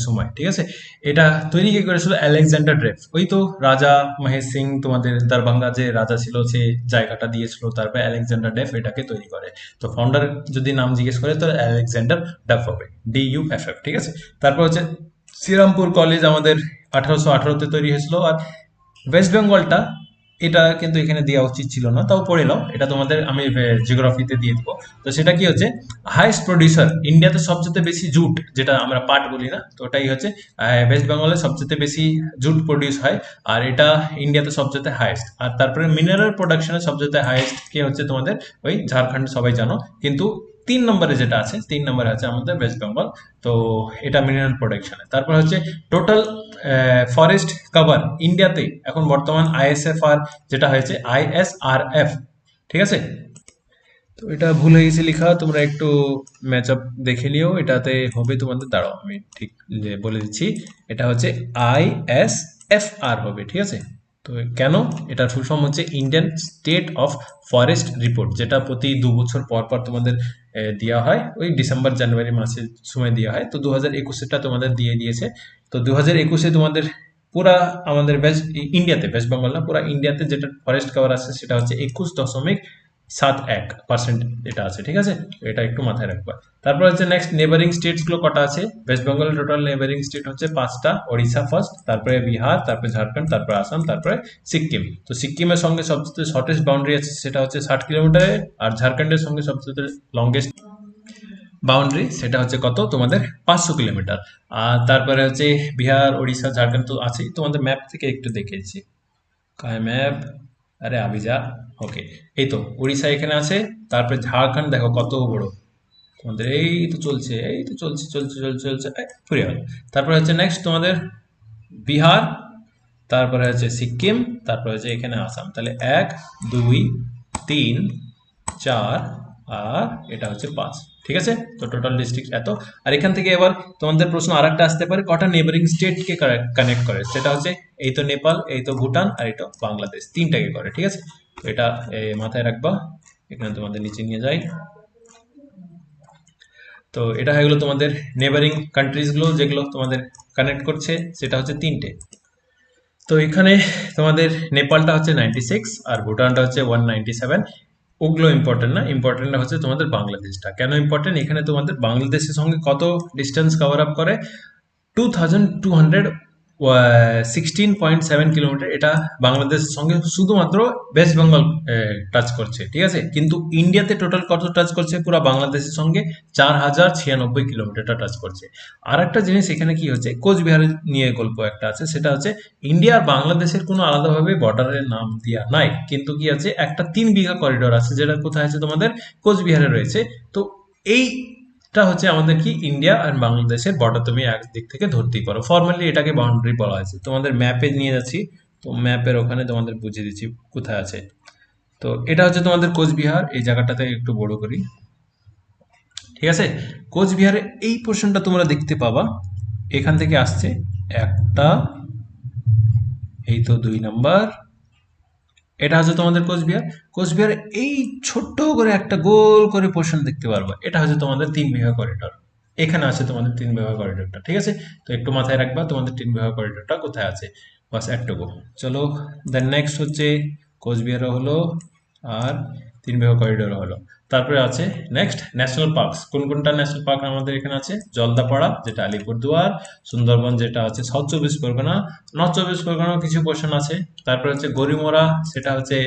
সময়, ঠিক আছে। এটা তৈরি কে করেছিল, আলেকজান্ডার ড্রেফ, ওই তো রাজা মহেশ সিং তোমাদের দারভাঙ্গা যে রাজা ছিল, সে জায়গাটা দিয়েছিল, তারপরে আলেকজান্ডার ডেফ এটাকে তৈরি করে। তো ফাউন্ডার যদি নাম জিজ্ঞেস করে তো আলেকজান্ডার ডাফ হবে, DUFF, ঠিক আছে। তারপর হচ্ছে শ্রীরামপুর কলেজ আমাদের 1818-তে তৈরি হয়েছিল। আর ওয়েস্ট বেঙ্গলটা, এটা কিন্তু এখানে দেওয়া উচিত ছিল না, তাও পড়ে নাও, এটা তোমাদের আমি জিওগ্রাফিতে দিয়ে দিব। তো সেটা কি হচ্ছে, হাইয়েস্ট প্রডিউসার ইন্ডিয়াতে সবচেয়ে বেশি জুট, যেটা আমরা পাট বলি না, তো ওটাই হচ্ছে ওয়েস্ট বেঙ্গলে সবচেয়ে বেশি জুট প্রডিউস হয়, আর এটা ইন্ডিয়াতে সবচেয়ে হাইয়েস্ট। আর তারপরে মিনারেল প্রোডাকশনে সবচেয়ে হাইয়েস্ট কে হচ্ছে তোমাদের, ওই ঝাড়খণ্ড, সবাই জানো। কিন্তু 3 নম্বরে যেটা আছে, 3 নম্বরে আছে আমাদের ওয়েস্ট বেঙ্গল। তো এটা মিনারেল প্রোডাকশনে। তারপর হচ্ছে টোটাল ফরেস্ট কভার ইন্ডিয়াতে এখন বর্তমান ISFR যেটা হয়েছে, ISRF, ঠিক আছে। তো এটা ভুল হয়ে গেছে লেখা, তোমরা একটু ম্যাচ আপ দেখে নিও, এটাতে হবে তোমাদের, দাঁড়াও আমি ঠিক বলে দিচ্ছি, এটা হচ্ছে ISFR হবে, ঠিক আছে। তো কেন, এটার ফুল ফর্ম হচ্ছে Indian state of forest report, যেটা প্রতি 2 বছর পর পর তোমাদের দেওয়া হয়, ওই ডিসেম্বর জানুয়ারি মাসের সময় দেওয়া হয়। তো 2021-টা তোমাদের দিয়ে দিয়েছে। তো 2021-এ তোমাদের পুরা আমাদের ইন্ডিয়াতে, ওয়েস্ট বেঙ্গল না, পুরা ইন্ডিয়াতে যেটা ফরেস্ট কভার আছে সেটা হচ্ছে 21.71% এটা আছে, ঠিক আছে। তো এটা একটু মাথায় রাখবা। তারপর হচ্ছে নেক্সট নেবারিং স্টেটস গুলো কটা আছে, ওয়েস্ট বেঙ্গলের টোটাল নেবারিং স্টেট হচ্ছে 5টা, ওড়িশা ফার্স্ট, তারপরে বিহার, তারপরে ঝাড়খণ্ড, তারপরে আসাম, তারপরে সিকিম। তো সিকিমের সঙ্গে সবচেয়ে শর্টেস্ট বাউন্ডারি আছে, সেটা হচ্ছে 60 কিলোমিটারের। আর ঝাড়খণ্ডের সঙ্গে সবচেয়ে লংগেস্ট বাউন্ডারি সেটা হচ্ছে কত, তোমাদের 500 কিলোমিটার। আর তারপরে হচ্ছে বিহার, ওড়িশা, ঝাড়খণ্ড তো আছেই, তোমাদের ম্যাপ থেকে একটু দেখেছি, ম্যাপ, আরে আবিজা, ওকে, এই তো উড়িষ্যা এখানে আছে। তারপরে ঝাড়খণ্ড দেখো কত বড়, তোমাদের এই তো চলছে, এই তো চলছে চলছে চলছে চলছে, ফুরিয়ে গেল। তারপরে হচ্ছে নেক্সট তোমাদের বিহার, তারপরে হচ্ছে সিকিম, তারপরে হচ্ছে এখানে আসাম। তাহলে 1 2 3 4, আর এটা হচ্ছে 5, ঠিক আছে। তো টোটাল ডিস্ট্রিক্ট এত। আর এখান থেকে এবার তোমাদের প্রশ্ন আরেকটা আসতে পারে, কটা নেবারিং স্টেটকে কানেক্ট করে, সেটা হচ্ছে এই তো নেপাল, এই তো ভুটান, আর এটা বাংলাদেশ, 3টাকে করে, ঠিক আছে। তো এটা মাথায় রাখবা, এখানে তোমাদের নিচে নিয়ে যাই। তো এটা হয়ে গেলো তোমাদের নেবারিং কান্ট্রিজ গুলো যেগুলো তোমাদের কানেক্ট করছে, সেটা হচ্ছে 3টে। তো এখানে তোমাদের নেপালটা হচ্ছে 96, আর ভুটানটা হচ্ছে 197। ওগুলো ইম্পর্টেন্ট না, ইম্পর্টেন্ট হচ্ছে তোমাদের বাংলাদেশটা। কেন ইম্পর্টেন্ট, এখানে তোমাদের বাংলাদেশের সঙ্গে কত ডিস্টেন্স কভার আপ করে, 2200 16.7 কিলোমিটার, এটা বাংলাদেশের সঙ্গে শুধুমাত্র ওয়েস্ট বেঙ্গল টাচ করছে, ঠিক আছে। কিন্তু ইন্ডিয়াতে টোটাল কত টাচ করছে, পুরো বাংলাদেশের সঙ্গে 4096 কিলোমিটারটা টাচ করছে। আর একটা জিনিস এখানে কি হচ্ছে, কোচবিহার নিয়ে গল্প একটা আছে, সেটা হচ্ছে ইন্ডিয়া আর বাংলাদেশের কোনো আলাদাভাবে বর্ডারের নাম দেওয়া নাই, কিন্তু কি আছে, একটা 3 বিঘা করিডোর আছে, যেটা কোথায় আছে, তোমাদের কোচবিহারে রয়েছে। তো এইটা হচ্ছে আমাদের কি ইন্ডিয়া আর বাংলাদেশের বর্ডার, তুমি একদিক থেকে ধরতেই পারো। ফর্মালি এটাকে বাউন্ডারি বলা হয়েছে। তোমাদের ম্যাপে নিয়ে যাচ্ছি, তো ম্যাপের ওখানে তোমাদের বুঝিয়ে দিচ্ছি কোথায় আছে। তো এটা হচ্ছে তোমাদের কোচবিহার, এই জায়গাটাতে একটু বড় করি, ঠিক আছে। কোচবিহারে এই পোর্শনটা তোমরা দেখতে পাবা, এখান থেকে আসছে একটা, এই তো 2 নাম্বার, এটা হচ্ছে তোমাদের কোচবিহার। কোচবিহারে এই ছোট্ট করে একটা গোল করে পোর্শন দেখতে পারবা, এটা হচ্ছে তোমাদের 3 বিঘা করিডোর। এখানে আছে তোমাদের 3 বিঘা করিডোরটা, ঠিক আছে। তো একটু মাথায় রাখবা তোমাদের 3 বিঘা করিডোরটা কোথায় আছে, বাস একটুকু। চলো, দেন নেক্সট হচ্ছে কোচবিহারও হলো, আর 3 বিঘা করিডোর হলো। তারপরে আছে নেক্সট ন্যাশনাল পার্কস। কোন কোনটা ন্যাশনাল পার্ক আমাদের এখানে আছে, জলদাপাড়া যেটা আলিপুরদুয়ার, সুন্দরবন যেটা আছে সাউথ চব্বিশ পরগনা, নর্থ চব্বিশ পরগনাও কিছু পোর্শন আছে। তারপরে হচ্ছে গরিমোরা, সেটা হচ্ছে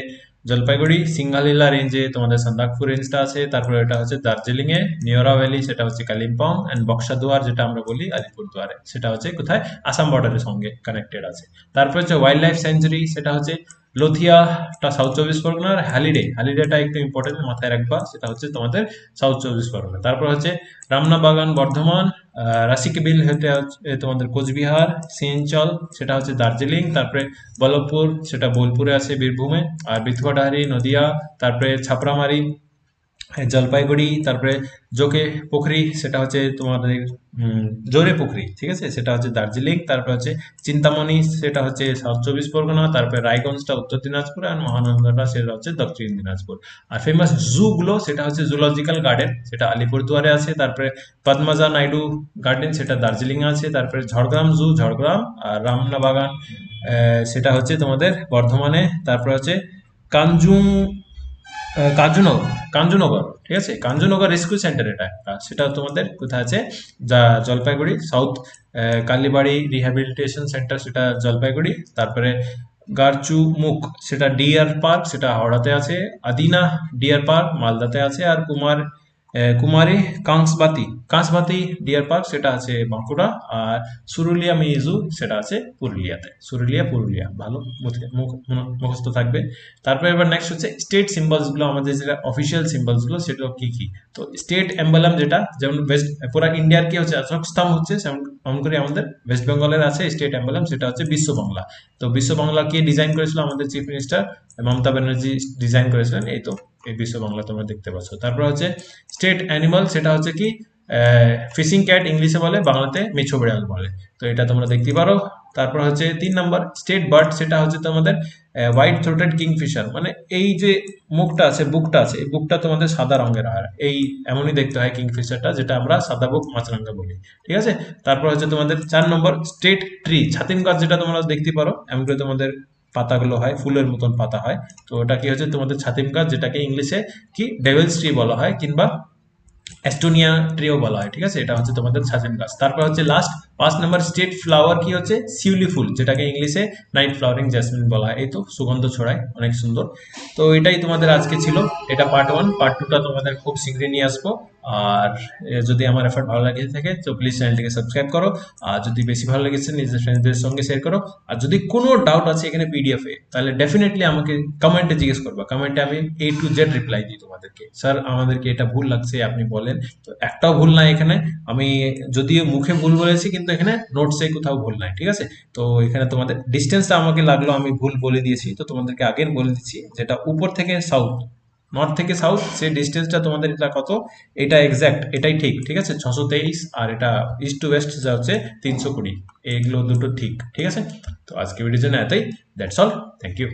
জলপাইগুড়ি, সিঙ্গালীলা রেঞ্জে তোমাদের সান্দাকফু রেঞ্জটা আছে। তারপরে এটা হচ্ছে দার্জিলিং এ নিওরা ভ্যালি, সেটা হচ্ছে কালিম্পং, এন্ড বক্সাদুয়ার যেটা আমরা বলি আলিপুরদুয়ারে, সেটা হচ্ছে কোথায়, আসাম বর্ডারের সঙ্গে কানেক্টেড আছে। তারপর হচ্ছে ওয়াইল্ড লাইফ স্যাঞ্চুরি, সেটা হচ্ছে লোথিয়াটা সাউথ চব্বিশ পরগনার, হ্যালিডেটা একটু ইম্পর্টেন্ট মাথায় রাখবা, সেটা হচ্ছে তোমাদের সাউথ চব্বিশ পরগনা। তারপর হচ্ছে রামনা বাগান বর্ধমান, রাসিকবিল হতে হচ্ছে তোমাদের কোচবিহার, সিঞ্চল সেটা হচ্ছে দার্জিলিং, তারপরে বল্লভপুর সেটা বোলপুরে আছে বীরভূমে, আর বিথুয়াডাহারি নদিয়া, তারপরে ছাপড়ামারি জলপাইগুড়ি, তারপরে জোকে পুখরি সেটা হচ্ছে তোমাদের জোরে পুখরি, ঠিক আছে, সেটা হচ্ছে দার্জিলিং। তারপরে হচ্ছে চিন্তামণি সেটা হচ্ছে সাউথ চব্বিশ পরগনা, তারপরে রায়গঞ্জটা উত্তর দিনাজপুর, আর মহানন্দাটা সেটা হচ্ছে দক্ষিণ দিনাজপুর। আর ফেমাস জু গুলো সেটা হচ্ছে জুলজিক্যাল গার্ডেন, সেটা আলিপুরদুয়ারে আছে। তারপরে পদ্মজা নাইডু গার্ডেন, সেটা দার্জিলিং এ আছে। তারপরে ঝড়গ্রাম জু ঝড়গ্রাম, আর রামনা বাগান সেটা হচ্ছে তোমাদের বর্ধমানে। তারপরে হচ্ছে কাঞ্জুং কাঞ্জনগর, কাঞ্জনগর, ঠিক আছে, কাঞ্জনগর রেস্কিউ সেন্টার এটা একটা, সেটা তোমাদের কোথায় আছে, যা জলপাইগুড়ি সাউথ। কালীবাড়ি রিহ্যাবিলিটেশন সেন্টার, সেটা জলপাইগুড়ি। তারপরে গারচু মুখ সেটা ডিয়ার পার্ক, সেটা হাওড়াতে আছে। আদিনা ডিয়ার পার্ক মালদাতে আছে। আর কুমারী কাংসবাতি কাঁসবাতি ডিয়ার পার্ক সেটা আছে বাঁকুড়া। আর সুরুলিয়া মিজু সেটা আছে পুরুলিয়াতে। পুরুলিয়া ভালো মুখস্থ থাকবে। তারপরে এবার নেক্সট হচ্ছে স্টেট সিম্বলস গুলো, আমাদের যেটা অফিসিয়াল সিম্বলস গুলো সেটা কি কি। তো স্টেট এম্বলেম যেটা, যেমন ওয়েস্ট পুরা ইন্ডিয়ার কি হচ্ছে অশোক স্তম্ভ হচ্ছে, সেমন করে আমাদের ওয়েস্ট বেঙ্গলের আছে স্টেট এম্বলেম, সেটা হচ্ছে বিশ্ব বাংলা। তো বিশ্ব বাংলা কে ডিজাইন করেছিল, আমাদের chief minister Mamata Banerjee design করেছিলেন। এই তো এই বিশ্ব বাংলা তোমরা দেখতে পাচ্ছ। তারপর হচ্ছে স্টেট অ্যানিমাল, সেটা হচ্ছে কি ফিশিং ক্যাট ইংলিশে বলে, বাংলাতে মেছো বিড়াল বলে। তো এটা তোমরা দেখতে পারো। তারপর হচ্ছে 3 নাম্বার স্টেট বার্ড, সেটা হচ্ছে তোমাদের হোয়াইট থ্রোটেড কিংফিশার। মানে এই যে মুখটা আছে, বুকটা আছে, এই বুকটা তোমাদের সাদা রঙের হয়, এই এমনই দেখতে হয় কিংফিশারটা, যেটা আমরা সাদা বুক মাছরাঙা বলি, ঠিক আছে। তারপর হচ্ছে তোমাদের 4 নম্বর স্টেট ট্রি, ছাতিম গাছ যেটা তোমরা দেখতে পারো, এমন করে তোমাদের পাতাগুলো হয়, ফুলের মতন পাতা হয়। তো ওটা কি হচ্ছে তোমাদের ছাতিম গাছ, যেটাকে ইংলিশে কি ডেভিলস ট্রি বলা হয়, কিংবা অ্যাস্টোনিয়া ট্রিও বলা হয়, ঠিক আছে। এটা হচ্ছে তোমাদের ছাতিম গাছ। তারপর হচ্ছে লাস্ট 5 নম্বর স্টেট ফ্লাওয়ার কি হচ্ছে শিউলি ফুল, যেটাকে ইংলিশে নাইট ফ্লাওয়ারিং জেসমিন বলা হয়। এই তো সুগন্ধ ছড়ায়, অনেক সুন্দর। তো এটাই তোমাদের আজকে ছিল, এটা পার্ট 1। পার্ট 2টা তোমাদের খুব শীঘ্রই নিয়ে আসবো। আর যদি আমার এফার্ট ভালো লাগে থাকে তো প্লিজ চ্যানেলটিকে সাবস্ক্রাইব করো। আর যদি বেশি ভালো লেগেছে নিজের ফ্রেন্ডসদের সঙ্গে শেয়ার করো। আর যদি কোনো ডাউট আছে এখানে পিডিএফ এ, তাহলে ডেফিনেটলি আমাকে কমেন্টে জিজ্ঞেস করবা। কমেন্টে আমি A to Z রিপ্লাই দিই তোমাদেরকে, স্যার আমাদেরকে এটা ভুল লাগছে আপনি বলেন। তো একটাও ভুল নাই এখানে, আমি যদিও মুখে ভুল বলেছি কিন্তু এখানে নোটসে কোথাও ভুল নাই, ঠিক আছে। তো এখানে তোমাদের ডিস্টেন্সটা আমাকে লাগলো আমি ভুল বলে দিয়েছি, তো তোমাদেরকে আগের বলে দিচ্ছি, যেটা উপর থেকে সাউথ, নর্থ থেকে সাউথ, সেই ডিস্টেন্সটা তোমাদের এটা কত, এটা এক্সাক্ট, এটাই ঠিক, ঠিক আছে, 623। আর এটা ইস্ট টু ওয়েস্ট যা হচ্ছে 320, এইগুলো দুটো ঠিক, ঠিক আছে। তো আজকে ভিডিওর জন্য এতই, দ্যাটস অল, থ্যাংক ইউ।